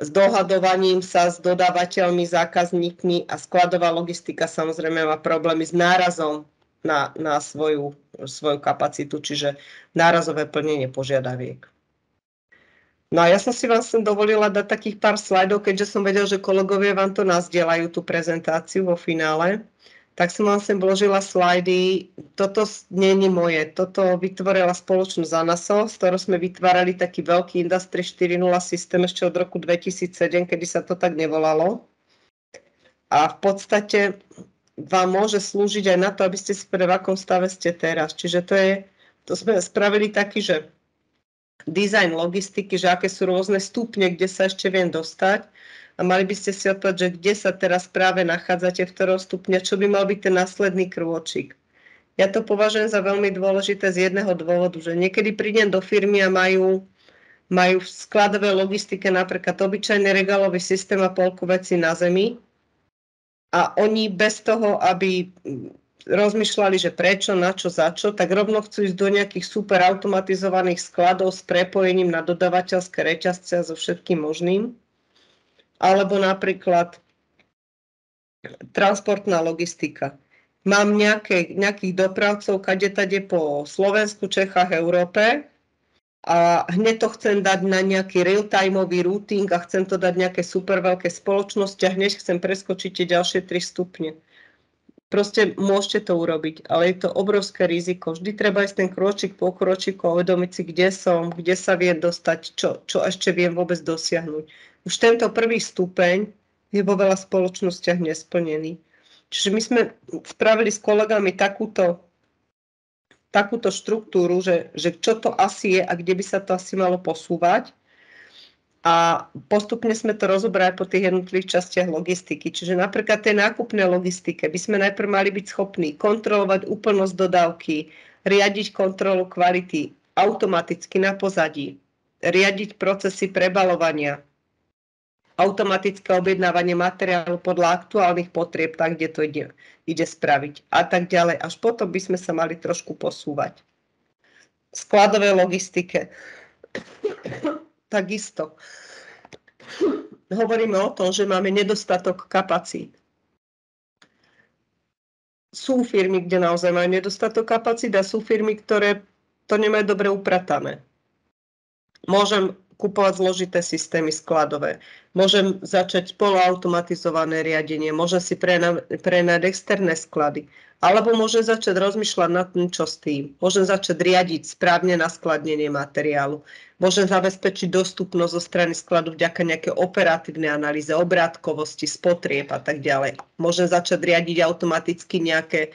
s dohadovaním sa s dodávateľmi, zákazníkmi a skladová logistika samozrejme má problémy s nárazom na svoju kapacitu, čiže nárazové plnenie požiadaviek. No a ja som si vám sem dovolila dať takých pár slajdov, keďže som vedel, že kolegovia vám to nazdieľajú, tú prezentáciu vo finále. Tak som vám sem vložila slajdy. Toto nie je moje. Toto vytvorila spoločnosť ANASO, s ktorou sme vytvárali taký veľký Industry 4.0 systém ešte od roku 2007, kedy sa to tak nevolalo. A v podstate vám môže slúžiť aj na to, aby ste si povedali, v akom stave ste teraz. Čiže to sme spravili taký, že design logistiky, že aké sú rôzne stupne, kde sa ešte viem dostať. A mali by ste si odpovedať, že kde sa teraz práve nachádzate, v ktorom stupne, čo by mal byť ten následný krôčik. Ja to považujem za veľmi dôležité z jedného dôvodu, že niekedy prídem do firmy a majú v skladovej logistike napríklad obyčajný regálový systém a polku vecí na zemi a oni bez toho, aby rozmýšľali, že prečo, na čo, za čo, tak rovno chcú ísť do nejakých super automatizovaných skladov s prepojením na dodávateľské reťazce a so všetkým možným. Alebo napríklad transportná logistika. Mám nejakých dopravcov kade-tade po Slovensku, Čechách, Európe a hneď to chcem dať na nejaký real-timeový routing a chcem to dať nejaké super veľké spoločnosti a hneď chcem preskočiť tie ďalšie 3 stupne. Proste môžete to urobiť, ale je to obrovské riziko. Vždy treba ísť ten kročík po kročíku a uvedomiť si, kde som, kde sa viem dostať, čo ešte viem vôbec dosiahnuť. Už tento prvý stupeň je vo veľa spoločnostiach nesplnený. Čiže my sme spravili s kolegami takúto štruktúru, že čo to asi je a kde by sa to asi malo posúvať. A postupne sme to rozobrali po tých jednotlivých častiach logistiky. Čiže napríklad tej nákupnej logistike by sme najprv mali byť schopní kontrolovať úplnosť dodávky, riadiť kontrolu kvality automaticky na pozadí, riadiť procesy prebalovania, automatické objednávanie materiálu podľa aktuálnych potrieb, tak, kde to ide spraviť a tak ďalej. Až potom by sme sa mali trošku posúvať. V skladovej logistike takisto. Hovoríme o tom, že máme nedostatok kapacít. Sú firmy, kde naozaj majú nedostatok kapacít a sú firmy, ktoré to nemajú dobre upratané. Môžem kupovať zložité systémy skladové. Môžem začať poloautomatizované riadenie, môžem si prenajať externé sklady. Alebo môžem začať rozmýšľať nad tým, čo s tým. Môžem začať riadiť správne naskladnenie materiálu. Môžem zabezpečiť dostupnosť zo strany skladu vďaka nejakej operatívnej analýze, obrátkovosti, spotrieb a tak ďalej. Môžem začať riadiť automaticky nejaké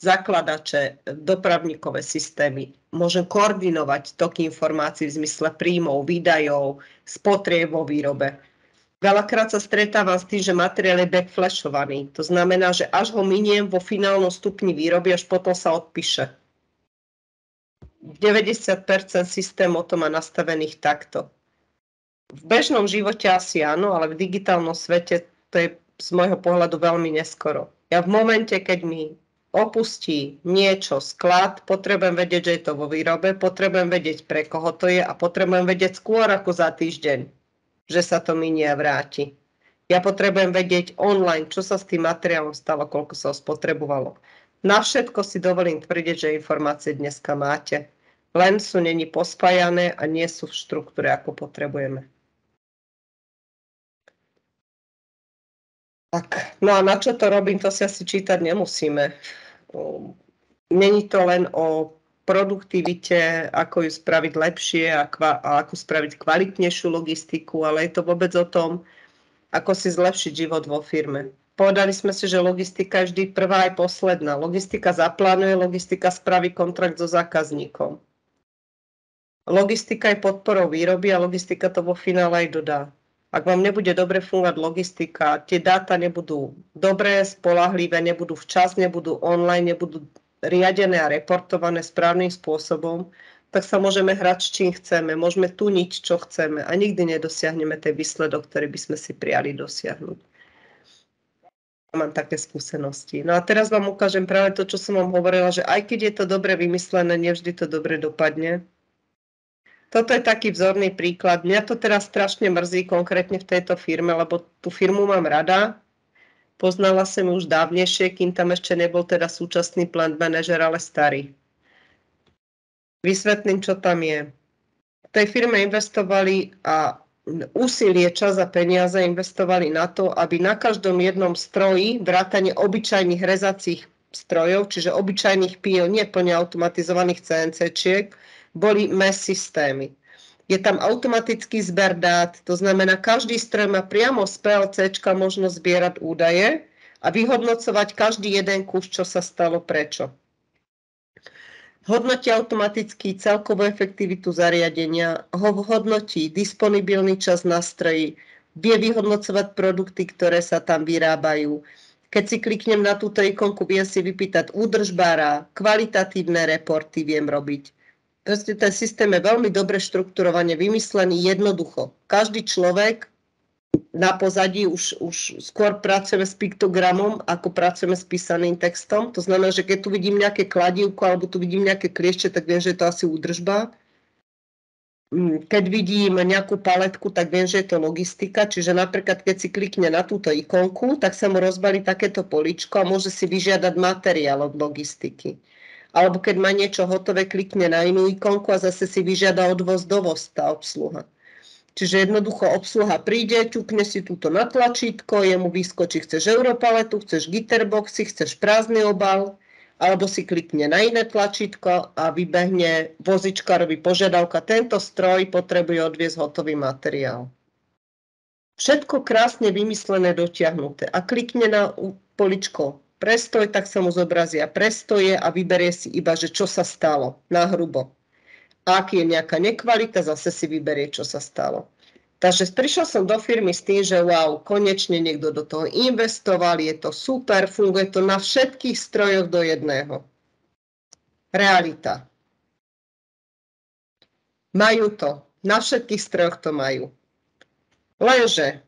zakladače, dopravníkové systémy. Môžem koordinovať tok informácií v zmysle príjmov, výdajov, spotrieb vo výrobe. Veľakrát sa stretávam s tým, že materiál je backflashovaný. To znamená, že až ho miniem vo finálnom stupni výroby, až potom sa odpíše. 90% systémov to má nastavených takto. V bežnom živote asi áno, ale v digitálnom svete to je z môjho pohľadu veľmi neskoro. Ja v momente, keď mi opustí niečo sklad, potrebujem vedieť, že je to vo výrobe, potrebujem vedieť, pre koho to je a potrebujem vedieť skôr ako za týždeň, že sa to minie a vráti. Ja potrebujem vedieť online, čo sa s tým materiálom stalo, koľko sa ho spotrebovalo. Na všetko si dovolím tvrdiť, že informácie dneska máte. Len sú neni pospájané a nie sú v štruktúre, ako potrebujeme. Tak, no a na čo to robím, to si asi čítať nemusíme. Není to len o produktivite, ako ju spraviť lepšie a ako spraviť kvalitnejšiu logistiku, ale je to vôbec o tom, ako si zlepšiť život vo firme. Povedali sme si, že logistika je vždy prvá aj posledná. Logistika zaplánuje, logistika spraví kontrakt so zákazníkom. logistika je podporou výroby a logistika to vo finále aj dodá. Ak vám nebude dobre fungovať logistika, tie dáta nebudú dobré, spoľahlivé, nebudú včas, nebudú online, nebudú riadené a reportované správnym spôsobom, tak sa môžeme hrať s čím chceme, môžeme tuniť, čo chceme a nikdy nedosiahneme ten výsledok, ktorý by sme si prijali dosiahnuť. Mám také skúsenosti. No a teraz vám ukážem práve to, čo som vám hovorila, že aj keď je to dobre vymyslené, nevždy to dobre dopadne. Toto je taký vzorný príklad. Mňa to teraz strašne mrzí konkrétne v tejto firme, lebo tú firmu mám rada. Poznala som ju už dávnejšie, kým tam ešte nebol teda súčasný plant manažer, ale starý. Vysvetlím, čo tam je. V tej firme investovali a úsilie, čas a peniaze investovali na to, aby na každom jednom stroji, vrátane obyčajných rezacích strojov, čiže obyčajných píl, nie plne automatizovaných CNC-čiek, boli MES systémy. Je tam automatický zber dát, to znamená, každý stroj má priamo z PLCčka možnosť zbierať údaje a vyhodnocovať každý jeden kus, čo sa stalo, prečo. Hodnotí automaticky celkovú efektivitu zariadenia, hodnotí disponibilný čas na stroji, vie vyhodnocovať produkty, ktoré sa tam vyrábajú. Keď si kliknem na túto ikonku, viem si vypýtať údržbára, kvalitatívne reporty viem robiť. Proste ten systém je veľmi dobre štrukturovane vymyslený, jednoducho. Každý človek na pozadí už skôr pracujeme s piktogramom, ako pracujeme s písaným textom. To znamená, že keď tu vidím nejaké kladívko alebo tu vidím nejaké kliešte, tak viem, že je to asi údržba. Keď vidím nejakú paletku, tak viem, že je to logistika. Čiže napríklad, keď si klikne na túto ikonku, tak sa mu rozbalí takéto políčko a môže si vyžiadať materiál od logistiky. Alebo keď má niečo hotové, klikne na inú ikonku a zase si vyžiada odvoz, dovoz tá obsluha. Čiže jednoducho obsluha príde, ťukne si túto na tlačítko, jemu vyskočí, chceš Europaletu, chceš Gitterboxy, chceš prázdny obal, alebo si klikne na iné tlačítko a vybehne vozičkárovi požiadavka, tento stroj potrebuje odviesť hotový materiál. Všetko krásne vymyslené, dotiahnuté. A klikne na poličko prestoj, tak sa mu zobrazia prestoje a vyberie si iba, že čo sa stalo, nahrubo. A ak je nejaká nekvalita, zase si vyberie, čo sa stalo. Takže prišiel som do firmy s tým, že wow, konečne niekto do toho investoval, je to super, funguje to na všetkých strojoch do jedného. Realita. Majú to, na všetkých strojoch to majú. Lenže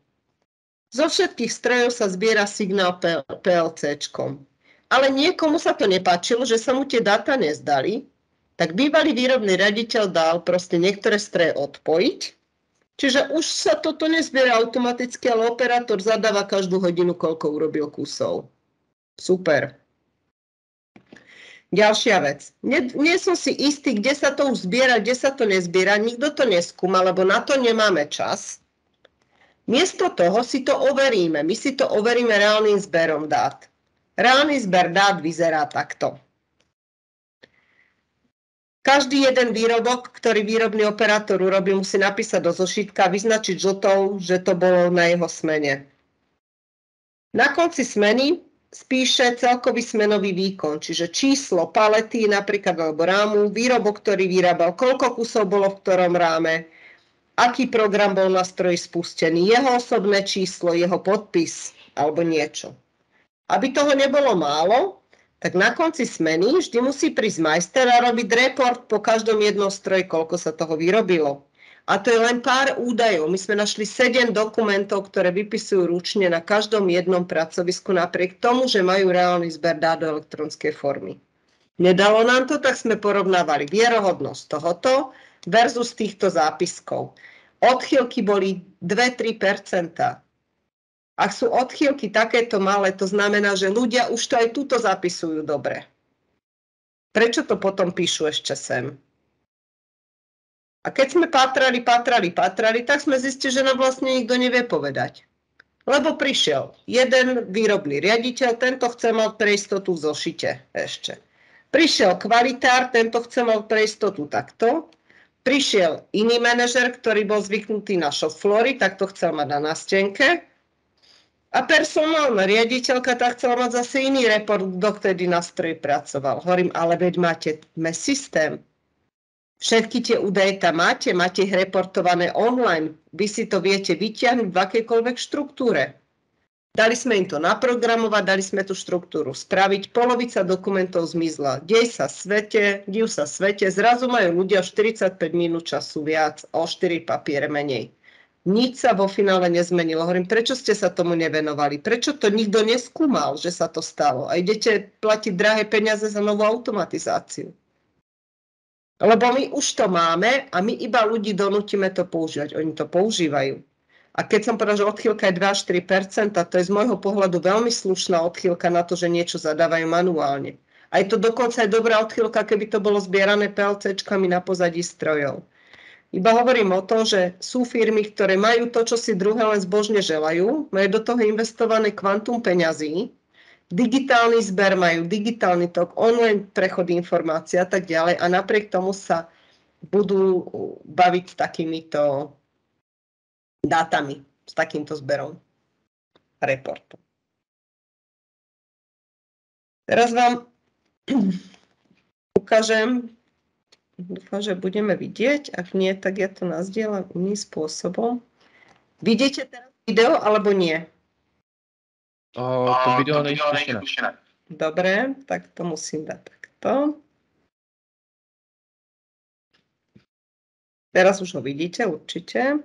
zo všetkých strojov sa zbiera signál PLCčkom. Ale niekomu sa to nepáčilo, že sa mu tie dáta nezdali, tak bývalý výrobný riaditeľ dal proste niektoré stroje odpojiť, čiže už sa toto nezbiera automaticky, ale operátor zadáva každú hodinu, koľko urobil kusov. Super. Ďalšia vec. Nie som si istý, kde sa to už zbiera, kde sa to nezbiera, nikto to neskúma, lebo na to nemáme čas. Miesto toho si to overíme. My si to overíme reálnym zberom dát. Reálny zber dát vyzerá takto. Každý jeden výrobok, ktorý výrobný operátor urobí, musí napísať do zošitka a vyznačiť žltou, že to bolo na jeho smene. Na konci smeny spíše celkový smenový výkon, čiže číslo palety napríklad alebo rámu, výrobok, ktorý vyrábal, koľko kusov bolo v ktorom ráme, aký program bol na stroji spustený, jeho osobné číslo, jeho podpis alebo niečo. Aby toho nebolo málo, tak na konci smeny vždy musí prísť majster a robiť report po každom jednom stroji, koľko sa toho vyrobilo. A to je len pár údajov. My sme našli 7 dokumentov, ktoré vypisujú ručne na každom jednom pracovisku, napriek tomu, že majú reálny zber dát do elektronickej formy. Nedalo nám to, tak sme porovnávali vierohodnosť tohoto versus týchto zápiskov. Odchýlky boli 2-3%. Ak sú odchýlky takéto malé, to znamená, že ľudia už to aj túto zapisujú dobre. Prečo to potom píšu ešte sem? A keď sme pátrali, tak sme zistili, že nám vlastne nikto nevie povedať. Lebo prišiel jeden výrobný riaditeľ, tento chce mať pre istotu v zošite ešte. Prišiel kvalitár, tento chce mať pre istotu takto. Prišiel iný manažer, ktorý bol zvyknutý na shop floory, tak to chcel mať na nástenke. A personálna riaditeľka tak chcela mať zase iný report, kto vtedy na stroji pracoval. Hovorím, ale veď máte MES systém. Všetky tie údaje tam máte ich reportované online. Vy si to viete vyťahnuť v akejkoľvek štruktúre. Dali sme im to naprogramovať, dali sme tú štruktúru spraviť, polovica dokumentov zmizla. Div sa svete, zrazu majú ľudia 45 minút času viac, o 4 papiere menej. Nič sa vo finále nezmenilo. Hovorím, prečo ste sa tomu nevenovali? Prečo to nikto neskúmal, že sa to stalo? A idete platiť drahé peniaze za novú automatizáciu. Lebo my už to máme a my iba ľudí donútime to používať. Oni to používajú. A keď som povedal, že odchýlka je 2-4%, to je z môjho pohľadu veľmi slušná odchýlka na to, že niečo zadávajú manuálne. A je to dokonca aj dobrá odchýlka, keby to bolo zbierané PLCčkami na pozadí strojov. Iba hovorím o tom, že sú firmy, ktoré majú to, čo si druhé len zbožne želajú, majú do toho investované kvantum peňazí, digitálny zber majú, digitálny tok, online prechod informácií a tak ďalej a napriek tomu sa budú baviť s takýmito dátami, s takýmto zberom reportu. Teraz vám ukážem, dúfam, že budeme vidieť, ak nie, tak ja to nazdielam iným spôsobom. Vidíte teraz video alebo nie? To video není spuštěné. Dobre, tak to musím dať takto. Teraz už ho vidíte určite.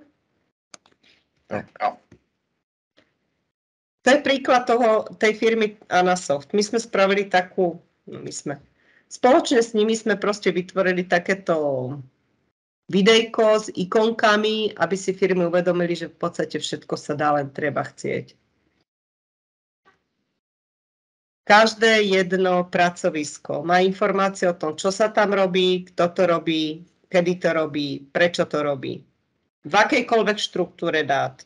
To je príklad tej firmy Anasoft. My sme spravili takú, spoločne s nimi sme proste vytvorili takéto videjko s ikonkami, aby si firmy uvedomili, že v podstate všetko sa dá, len treba chcieť. Každé jedno pracovisko má informácie o tom, čo sa tam robí, kto to robí, kedy to robí, prečo to robí. V akejkoľvek štruktúre dát.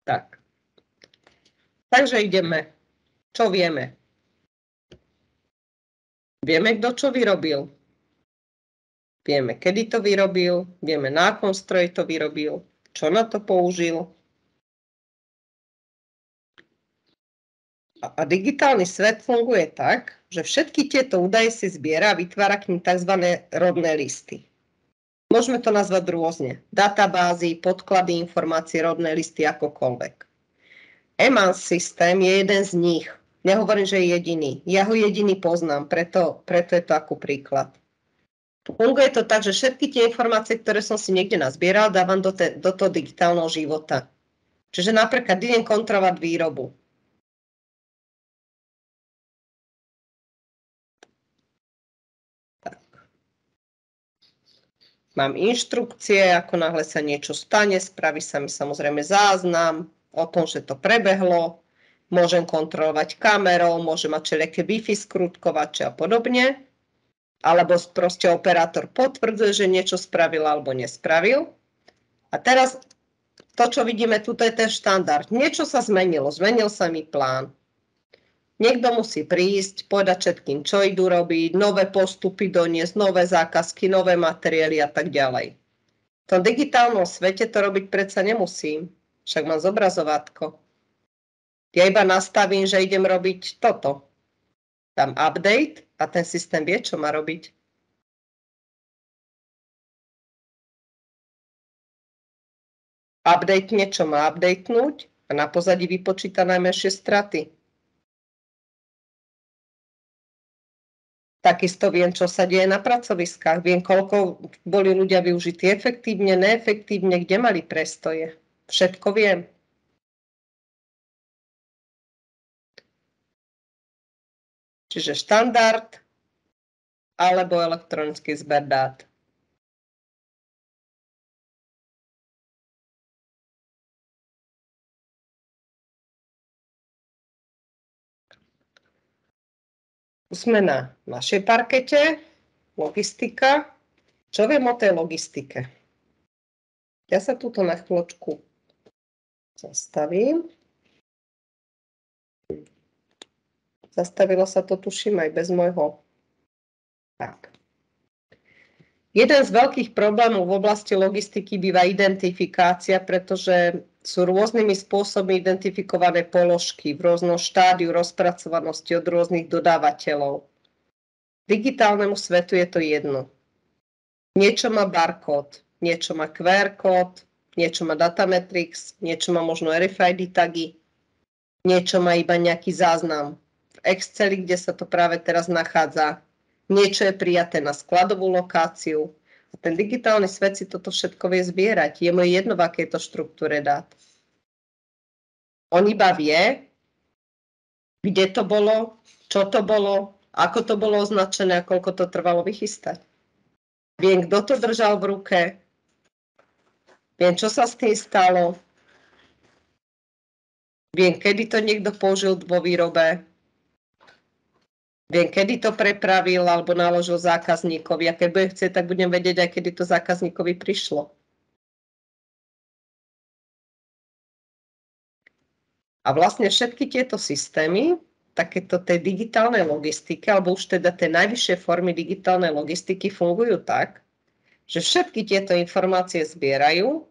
Tak. Takže ideme. Čo vieme? Vieme, kto čo vyrobil. Vieme, kedy to vyrobil, vieme, na akom stroji to vyrobil, čo na to použil. A digitálny svet funguje tak, že všetky tieto údaje si zbiera a vytvára k nim tzv. Rodné listy. Môžeme to nazvať rôzne. Databázy, podklady informácií, rodné listy, akokoľvek. EMANS systém je jeden z nich. Nehovorím, že je jediný. Ja ho jediný poznám, preto je to ako príklad. Funguje to tak, že všetky tie informácie, ktoré som si niekde nazbieral, dávam do toho digitálneho života. Čiže napríklad idem kontrolovať výrobu. Tak. Mám inštrukcie, ako náhle sa niečo stane, spraví sa mi samozrejme záznam o tom, že to prebehlo. Môžem kontrolovať kamerou, môžem mať všelijaké Wi-Fi skrutkovače a podobne. Alebo proste operátor potvrdzuje, že niečo spravil alebo nespravil. A teraz to, čo vidíme, tu je ten štandard. Niečo sa zmenilo, zmenil sa mi plán. Niekto musí prísť, povedať všetkým, čo idú robiť, nové postupy doniesť, nové zákazky, nové materiály a tak ďalej. V tom digitálnom svete to robiť predsa nemusím, však mám zobrazovátko. Ja iba nastavím, že idem robiť toto. Dám update a ten systém vie, čo má robiť. Update niečo má updatenúť a na pozadí vypočíta najmenšie straty. Takisto viem, čo sa deje na pracoviskách. Viem, koľko boli ľudia využití efektívne, neefektívne, kde mali prestoje. Všetko viem. Čiže štandard alebo elektronický zber dát. Sme na našej parkete, logistika. Čo viem o tej logistike? Ja sa tuto na chvíľočku zastavím. Zastavilo sa to, tuším, aj bez môjho. Tak. Jeden z veľkých problémov v oblasti logistiky býva identifikácia, pretože sú rôznymi spôsobmi identifikované položky v rôznom štádiu rozpracovanosti od rôznych dodávateľov. Digitálnemu svetu je to jedno. Niečo má barkód, niečo má QR kód, niečo má datametrix, niečo má možno RFID tagy, niečo má iba nejaký záznam v Exceli, kde sa to práve teraz nachádza. Niečo je prijaté na skladovú lokáciu. A ten digitálny svet si toto všetko vie zbierať. Je mu jedno, v akej to štruktúre dát. On iba vie, kde to bolo, čo to bolo, ako to bolo označené a koľko to trvalo vychystať. Viem, kto to držal v ruke, viem, čo sa s tým stalo, viem, kedy to niekto použil vo výrobe, viem, kedy to prepravil alebo naložil zákazníkovi a keď budem chcieť, tak budem vedieť aj, kedy to zákazníkovi prišlo. A vlastne všetky tieto systémy, takéto tej digitálnej logistiky, alebo už teda tie najvyššie formy digitálnej logistiky fungujú tak, že všetky tieto informácie zbierajú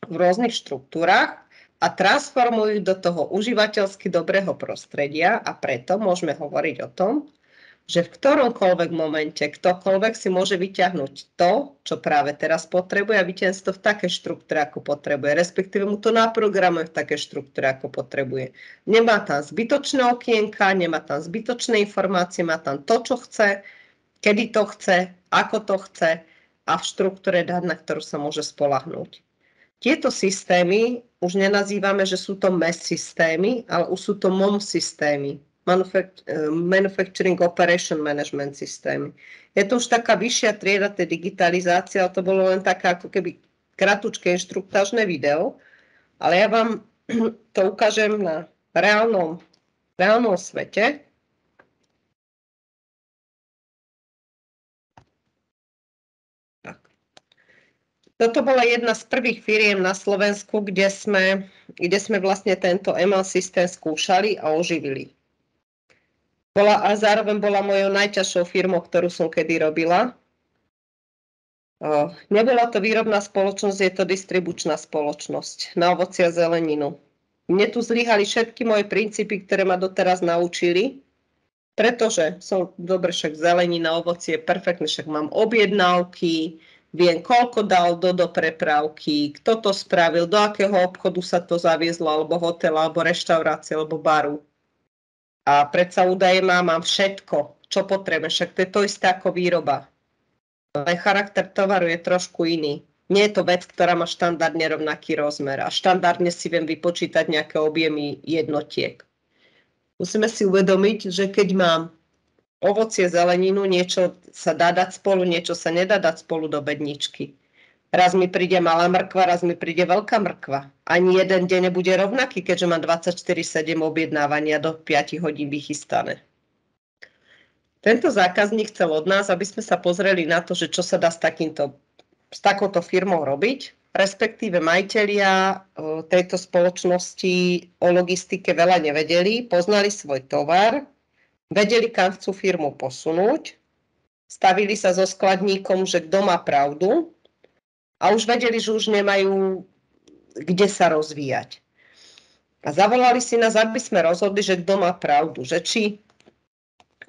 v rôznych štruktúrach a transformujú do toho užívateľsky dobrého prostredia a preto môžeme hovoriť o tom, že v ktoromkoľvek momente ktokoľvek si môže vyťahnuť to, čo práve teraz potrebuje a vyťahnuť to v takej štruktúre, ako potrebuje, respektíve mu to naprogramuje v takej štruktúre, ako potrebuje. Nemá tam zbytočné okienka, nemá tam zbytočné informácie, má tam to, čo chce, kedy to chce, ako to chce a v štruktúre dát, na ktorú sa môže spoľahnúť. Tieto systémy už nenazývame, že sú to MES systémy, ale už sú to MOM systémy. Manufacturing Operation Management systémy. Je to už taká vyššia trieda tej digitalizácie, ale to bolo len také ako keby kratučké inštruktážne video, ale ja vám to ukážem na reálnom svete. Tak. Toto bola jedna z prvých firiem na Slovensku, kde sme vlastne tento ML systém skúšali a oživili. A zároveň bola mojou najťažšou firmou, ktorú som kedy robila. Nebola to výrobná spoločnosť, je to distribučná spoločnosť na ovocie a zeleninu. Mne tu zlyhali všetky moje princípy, ktoré ma doteraz naučili, pretože som dobre, však zelenina, ovocie je perfektné, však mám objednávky, viem, koľko dal do prepravky, kto to spravil, do akého obchodu sa to zaviezlo, alebo hotela, alebo reštaurácie, alebo baru. A predsa údaje mám všetko, čo potrebujem, však to je to isté ako výroba. Ale charakter tovaru je trošku iný. Nie je to vec, ktorá má štandardne rovnaký rozmer a štandardne si viem vypočítať nejaké objemy jednotiek. Musíme si uvedomiť, že keď mám ovocie, zeleninu, niečo sa dá dať spolu, niečo sa nedá dať spolu do bedničky. Raz mi príde malá mrkva, raz mi príde veľká mrkva. Ani jeden deň nebude rovnaký, keďže mám 24/7 objednávania do 5 hodín vychystané. Tento zákazník chcel od nás, aby sme sa pozreli na to, že čo sa dá s takouto firmou robiť, respektíve majitelia tejto spoločnosti o logistike veľa nevedeli, poznali svoj tovar, vedeli, kam chcú firmu posunúť, stavili sa so skladníkom, že kto má pravdu, a už vedeli, že už nemajú kde sa rozvíjať. A zavolali si nás, aby sme rozhodli, že kto má pravdu. Že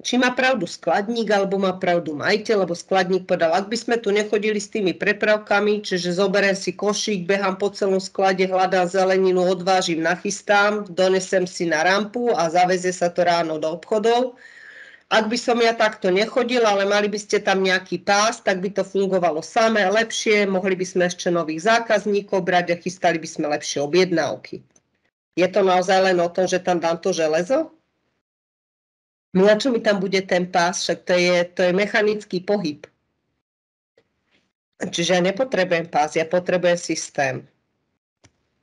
či má pravdu skladník, alebo má pravdu majiteľ, lebo skladník povedal, ak by sme tu nechodili s tými prepravkami, čiže zoberiem si košík, behám po celom sklade, hľadám zeleninu, odvážim, nachystám, donesem si na rampu a zavezie sa to ráno do obchodov. Ak by som ja takto nechodila, ale mali by ste tam nejaký pás, tak by to fungovalo samé, lepšie, mohli by sme ešte nových zákazníkov brať a chystali by sme lepšie objednávky. Je to naozaj len o tom, že tam dám to železo? Na čo mi tam bude ten pás? Však to je mechanický pohyb. Čiže ja nepotrebujem pás, ja potrebujem systém.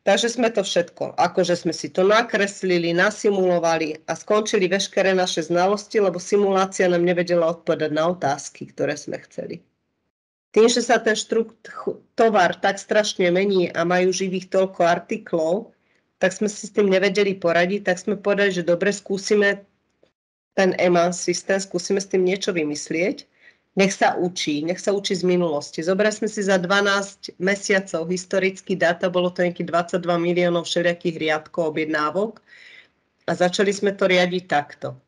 Takže sme to všetko, akože sme si to nakreslili, nasimulovali a skončili veškeré naše znalosti, lebo simulácia nám nevedela odpovedať na otázky, ktoré sme chceli. Tým, že sa ten tovar tak strašne mení a majú živých toľko artiklov, tak sme si s tým nevedeli poradiť, tak sme povedali, že dobre, skúsime ten EMAN systém, skúsime s tým niečo vymyslieť. Nech sa učí z minulosti. Zobrali sme si za 12 mesiacov historický dáta, bolo to nejakých 22 miliónov všelijakých riadkov objednávok a začali sme to riadiť takto.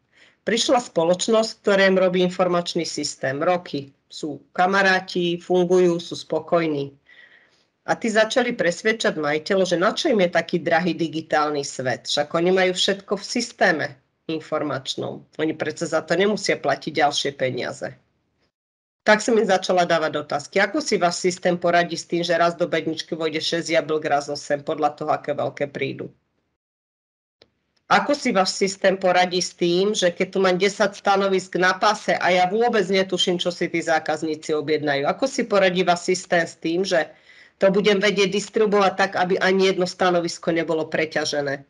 Prišla spoločnosť, ktorá im robí informačný systém. Roky sú kamaráti, fungujú, sú spokojní. A tí začali presvedčať majiteľov, že na čo im je taký drahý digitálny svet. Však oni majú všetko v systéme informačnom. Oni predsa za to nemusia platiť ďalšie peniaze. Tak som im začala dávať otázky. Ako si váš systém poradí s tým, že raz do bedničky vojde 6 jablk, raz 8, podľa toho, aké veľké prídu? Ako si váš systém poradí s tým, že keď tu mám 10 stanovisk na páse a ja vôbec netuším, čo si tí zákazníci objednajú? Ako si poradí váš systém s tým, že to budem vedieť distribuovať tak, aby ani jedno stanovisko nebolo preťažené?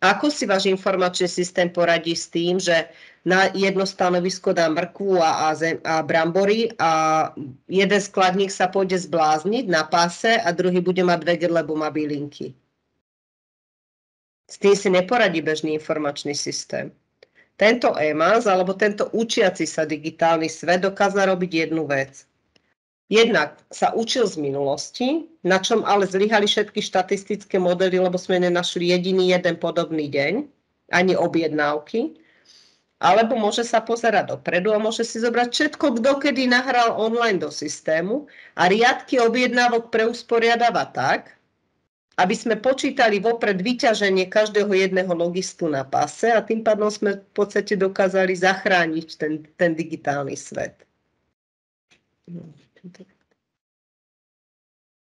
Ako si váš informačný systém poradí s tým, že na jedno stanovisko dá mrkvu a brambory a jeden skladník sa pôjde zblázniť na páse a druhý bude mať 2 lebo má bylinky? S tým si neporadí bežný informačný systém. Tento EMAS, alebo tento učiaci sa digitálny svet dokázal robiť jednu vec. Jednak sa učil z minulosti, na čom ale zlyhali všetky štatistické modely, lebo sme nenašli jediný jeden podobný deň, ani objednávky. Alebo môže sa pozerať dopredu a môže si zobrať všetko, kto kedy nahral online do systému a riadky objednávok preusporiadava tak, aby sme počítali vopred vyťaženie každého jedného logistu na páse a tým pádom sme v podstate dokázali zachrániť ten digitálny svet.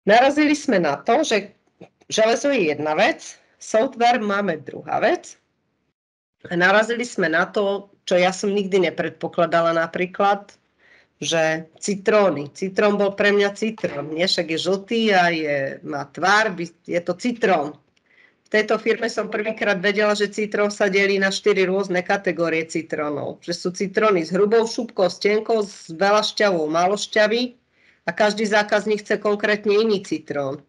Narazili sme na to, že železo je jedna vec, software máme druhá vec. A narazili sme na to, čo ja som nikdy nepredpokladala napríklad, že citróny. Citrón bol pre mňa citrón. Nie, však je žltý a má tvár, je to citrón. V tejto firme som prvýkrát vedela, že citrón sa delí na 4 rôzne kategórie citrónov. Že sú citróny s hrubou šupkou, s tenkou, s veľa šťavou, málo šťavy a každý zákazník chce konkrétne iný citrón.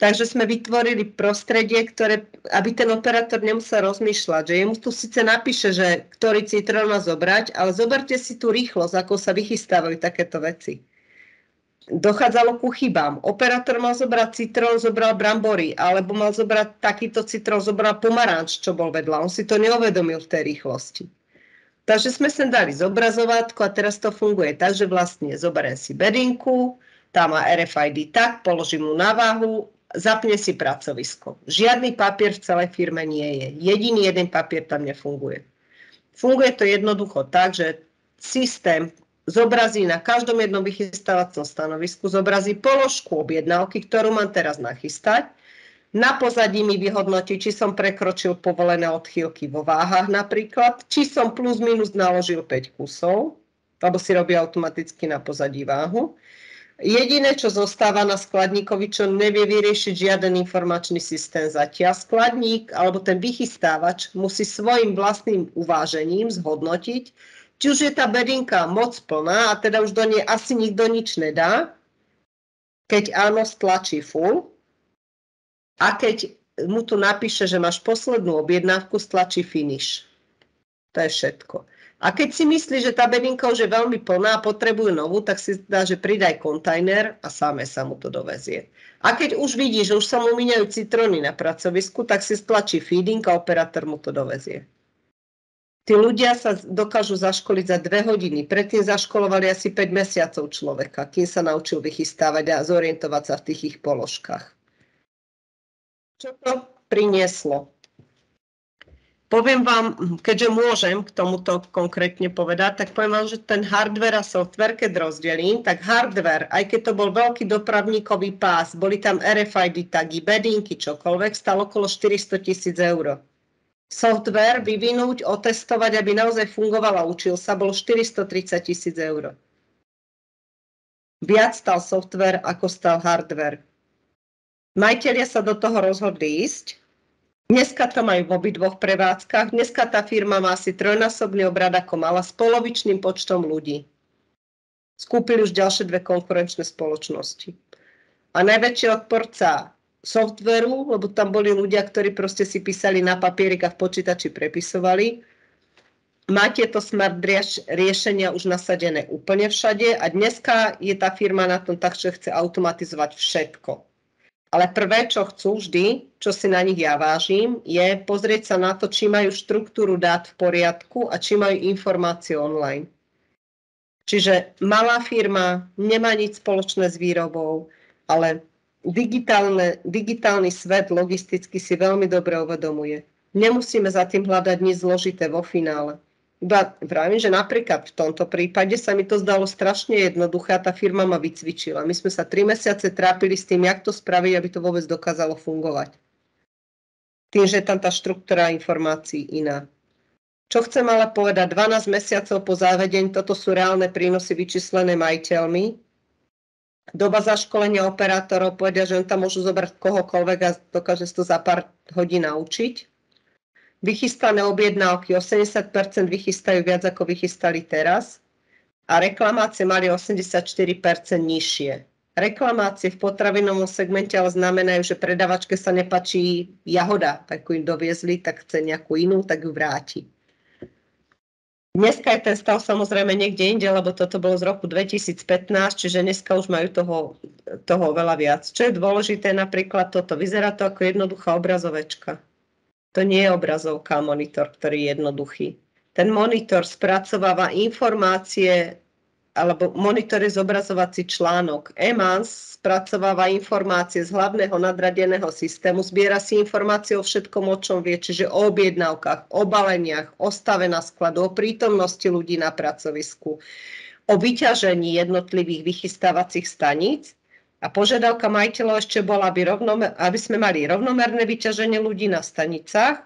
Takže sme vytvorili prostredie, aby ten operátor nemusel rozmýšľať, že jemu tu síce napíše, že ktorý citrón má zobrať, ale zoberte si tú rýchlosť, ako sa vychystávajú takéto veci. Dochádzalo ku chybám. Operátor mal zobrať citrón, zobral brambory, alebo mal zobrať takýto citrón, zobral pomaranč, čo bol vedľa. On si to neuvedomil v tej rýchlosti. Takže sme sem dali zobrazovátko a teraz to funguje tak, že vlastne zoberiem si bedinku, tam má RFID tak, položím mu na váhu, zapne si pracovisko. Žiadny papier v celej firme nie je. Jediný jeden papier tam nefunguje. Funguje to jednoducho tak, že systém zobrazí na každom jednom vychystávacom stanovisku, zobrazí položku objednávky, ktorú mám teraz nachystať. Na pozadí mi vyhodnotí, či som prekročil povolené odchýlky vo váhach napríklad, či som plus minus naložil 5 kusov, alebo si robí automaticky na pozadí váhu. Jediné, čo zostáva na skladníkovi, čo nevie vyriešiť žiaden informačný systém zatiaľ, skladník alebo ten vychystávač musí svojim vlastným uvážením zhodnotiť, či už je tá bedinka moc plná a teda už do nej asi nikto nič nedá, keď áno, stlačí full a keď mu tu napíše, že máš poslednú objednávku, stlačí finish. To je všetko. A keď si myslí, že tá bedinka už je veľmi plná a potrebuje novú, tak si dá, že pridaj kontajner a sáme sa mu to dovezie. A keď už vidí, že už sa mu míňajú citróny na pracovisku, tak si stlačí feeding a operátor mu to dovezie. Tí ľudia sa dokážu zaškoliť za 2 hodiny. Predtým zaškolovali asi 5 mesiacov človeka, kým sa naučil vychystávať a zorientovať sa v tých ich položkách. Čo to prinieslo? Poviem vám, keďže môžem k tomuto konkrétne povedať, tak poviem vám, že ten hardware a software, keď rozdelím, tak hardware, aj keď to bol veľký dopravníkový pás, boli tam RFID tagy, bedinky, čokoľvek, stalo okolo 400 000 eur. Software vyvinúť, otestovať, aby naozaj fungoval a učil sa, bolo 430 000 eur. Viac stal software, ako stal hardware. Majitelia sa do toho rozhodli ísť. Dneska to majú v obidvoch prevádzkach. Dneska tá firma má asi 3-násobný obrad, ako mala, s polovičným počtom ľudí. Skúpili už ďalšie 2 konkurenčné spoločnosti. A najväčší odporca softveru, lebo tam boli ľudia, ktorí proste si písali na papierik a v počítači prepisovali, má tieto smart riešenia už nasadené úplne všade a dneska je tá firma na tom tak, že chce automatizovať všetko. Ale prvé, čo chcú vždy, čo si na nich ja vážim, je pozrieť sa na to, či majú štruktúru dát v poriadku a či majú informácie online. Čiže malá firma nemá nič spoločné s výrobou, ale digitálny svet logisticky si veľmi dobre uvedomuje. Nemusíme za tým hľadať nič zložité vo finále. Iba vravím, že napríklad v tomto prípade sa mi to zdalo strašne jednoduché a tá firma ma vycvičila. My sme sa 3 mesiace trápili s tým, jak to spraviť, aby to vôbec dokázalo fungovať. Tým, že je tam tá štruktúra informácií iná. Čo chcem ale povedať, 12 mesiacov po zavedení, toto sú reálne prínosy vyčíslené majiteľmi. Doba zaškolenia operátorov povedia, že tam môžu zobrať kohokoľvek a dokáže to za pár hodín naučiť. Vychystané objednávky 80% vychystajú viac, ako vychystali teraz a reklamácie mali 84% nižšie. Reklamácie v potravinovom segmente ale znamenajú, že predavačke sa nepáči jahoda, tak ju doviezli, tak chce nejakú inú, tak ju vráti. Dneska je ten stav samozrejme niekde inde, lebo toto bolo z roku 2015, čiže dneska už majú toho veľa viac. Čo je dôležité, napríklad toto, vyzerá to ako jednoduchá obrazovečka. To nie je obrazovka, monitor, ktorý je jednoduchý. Ten monitor spracováva informácie, alebo monitor je zobrazovací článok. EMANS spracováva informácie z hlavného nadradeného systému, zbiera si informácie o všetkom, o čom vie, čiže o objednávkach, o baleniach, o stave na skladu, o prítomnosti ľudí na pracovisku, o vyťažení jednotlivých vychystávacích staníc. A požiadavka majiteľov ešte bola, aby sme mali rovnomerné vyťaženie ľudí na stanicách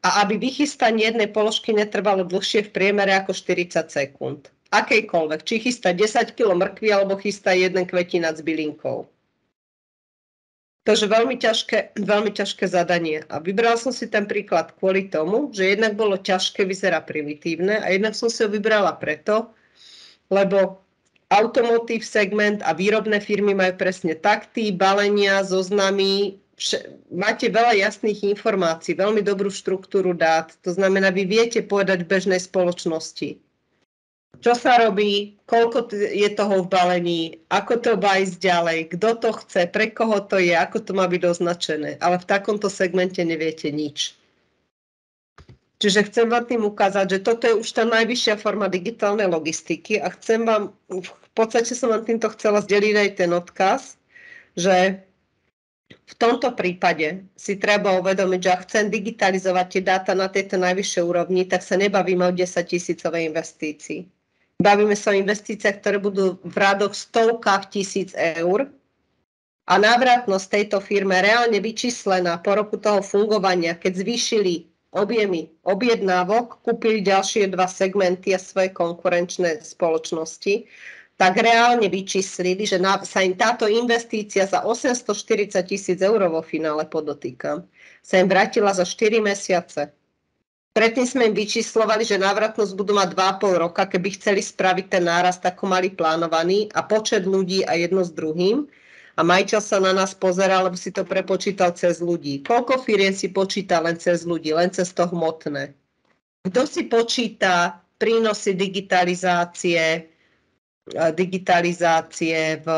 a aby vychystanie jednej položky netrvalo dlhšie v priemere ako 40 sekúnd. Akejkoľvek, či chystá 10 kg mrkvy alebo chystá jeden kvetinac s bylinkou. Takže veľmi ťažké zadanie. A vybral som si ten príklad kvôli tomu, že jednak bolo ťažké, vyzerá primitívne a jednak som si ho vybrala preto, lebo automotív segment a výrobné firmy majú presne takty, balenia, zoznamy, máte veľa jasných informácií, veľmi dobrú štruktúru dát, to znamená, vy viete povedať v bežnej spoločnosti, čo sa robí, koľko je toho v balení, ako to má ísť ďalej, kto to chce, pre koho to je, ako to má byť označené, ale v takomto segmente neviete nič. Čiže chcem vám tým ukázať, že toto je už tá najvyššia forma digitálnej logistiky a v podstate som vám týmto chcela zdeliť aj ten odkaz, že v tomto prípade si treba uvedomiť, že ak chcem digitalizovať tie dáta na tejto najvyššej úrovni, tak sa nebavíme o 10 000-ovej investícii. Bavíme sa o investíciách, ktoré budú v radoch stovkách tisíc eur a návratnosť tejto firme reálne vyčíslená po roku toho fungovania, keď zvýšili objemy objednávok, kúpili ďalšie 2 segmenty a svoje konkurenčné spoločnosti, tak reálne vyčíslili, že sa im táto investícia za 840 000 eur vo finále, podotýkam, sa im vrátila za 4 mesiace. Predtým sme im vyčíslovali, že návratnosť budú mať 2,5 roka, keby chceli spraviť ten nárast, ako mali plánovaný a počet ľudí a jedno s druhým. A majiteľ sa na nás pozeral, lebo si to prepočítal cez ľudí. Koľko firiem si počíta len cez ľudí, len cez to hmotné? Kto si počíta prínosy digitalizácie v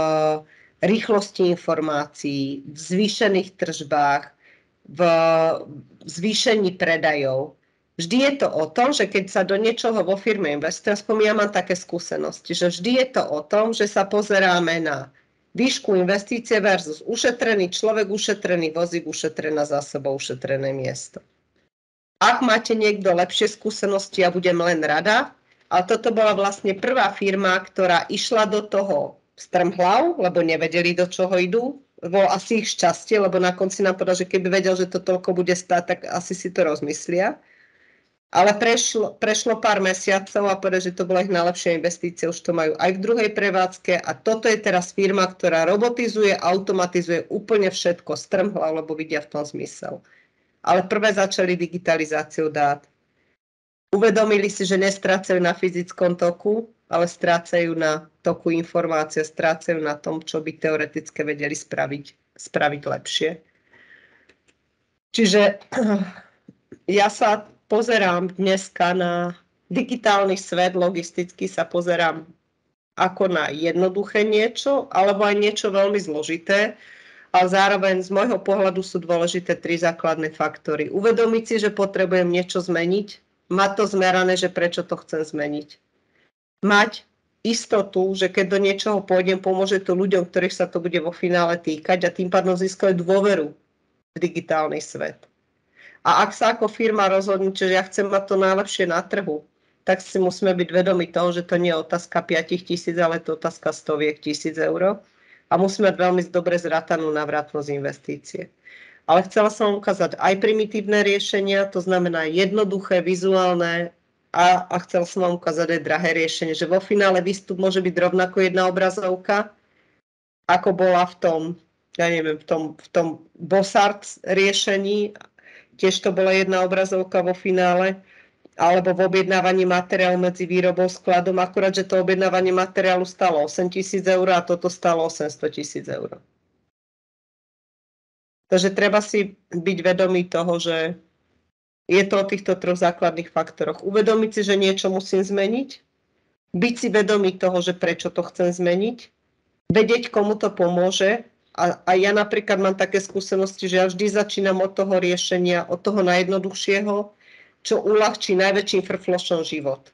rýchlosti informácií, v zvýšených tržbách, v zvýšení predajov? Vždy je to o tom, že keď sa do niečoho vo firme investuje, aspoň ja mám také skúsenosti, že vždy je to o tom, že sa pozeráme na výšku investície versus ušetrený človek, ušetrený vozík, ušetrená zásoba, ušetrené miesto. Ak máte niekto lepšie skúsenosti, ja budem len rada, ale toto bola vlastne prvá firma, ktorá išla do toho strmhlav, lebo nevedeli, do čoho idú. Bolo asi ich šťastie, lebo na konci nám povedal, že keby vedel, že to toľko bude stáť, tak asi si to rozmyslia. Ale prešlo pár mesiacov a povedal, že to bola ich najlepšia investícia, už to majú aj v druhej prevádzke a toto je teraz firma, ktorá robotizuje, automatizuje úplne všetko, strmhla, lebo vidia v tom zmysel. Ale prvé začali digitalizáciu dát. Uvedomili si, že nestrácajú na fyzickom toku, ale strácajú na toku informácie, strácajú na tom, čo by teoreticky vedeli spraviť lepšie. Čiže ja sa pozerám dneska na digitálny svet logistický sa pozerám ako na jednoduché niečo, alebo aj niečo veľmi zložité, ale zároveň z môjho pohľadu sú dôležité 3 základné faktory. Uvedomiť si, že potrebujem niečo zmeniť, mať to zmerané, že prečo to chcem zmeniť. Mať istotu, že keď do niečoho pôjdem, pomôže to ľuďom, ktorých sa to bude vo finále týkať a tým pádom získajú dôveru v digitálny svet. A ak sa ako firma rozhodne, že ja chcem mať to najlepšie na trhu, tak si musíme byť vedomi toho, že to nie je otázka 5 000, ale to otázka 100 000 eur. A musíme mať veľmi dobre zrátanú návratnosť investície. Ale chcela som ukázať aj primitívne riešenia, to znamená jednoduché, vizuálne a chcela som vám ukázať aj drahé riešenie, že vo finále výstup môže byť rovnako jedna obrazovka, ako bola v tom, ja neviem, v tom Bossart riešení, tiež to bola jedna obrazovka vo finále, alebo v objednávaní materiálu medzi výrobou a skladom, akurát, že to objednávanie materiálu stalo 8 000 eur a toto stalo 800 000 eur. Takže treba si byť vedomý toho, že je to o týchto 3 základných faktoroch. Uvedomiť si, že niečo musím zmeniť, byť si vedomý toho, že prečo to chcem zmeniť, vedieť, komu to pomôže. A ja napríklad mám také skúsenosti, že ja vždy začínam od toho riešenia, od toho najjednoduchšieho, čo uľahčí najväčším frflošom život.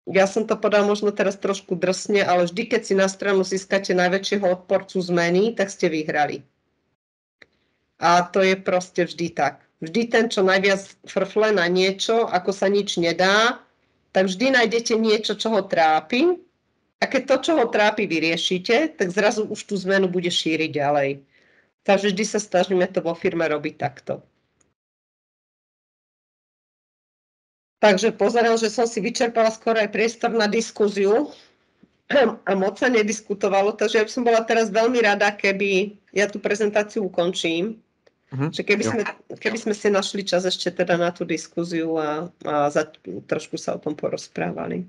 Ja som to povedal možno teraz trošku drsne, ale vždy, keď si na stranu získate najväčšieho odporcu zmeny, tak ste vyhrali. A to je proste vždy tak. Vždy ten, čo najviac frfle na niečo, ako sa nič nedá, tak vždy nájdete niečo, čo ho trápi. A keď to, čo ho trápi, vyriešite, tak zrazu už tú zmenu bude šíriť ďalej. Takže vždy sa snažíme to vo firme robiť takto. Takže pozerám, že som si vyčerpala skoro aj priestor na diskuziu a moc sa nediskutovalo, takže ja by som bola teraz veľmi rada, keby ja tú prezentáciu ukončím. Že keby sme si našli čas ešte teda na tú diskuziu a trošku sa o tom porozprávali.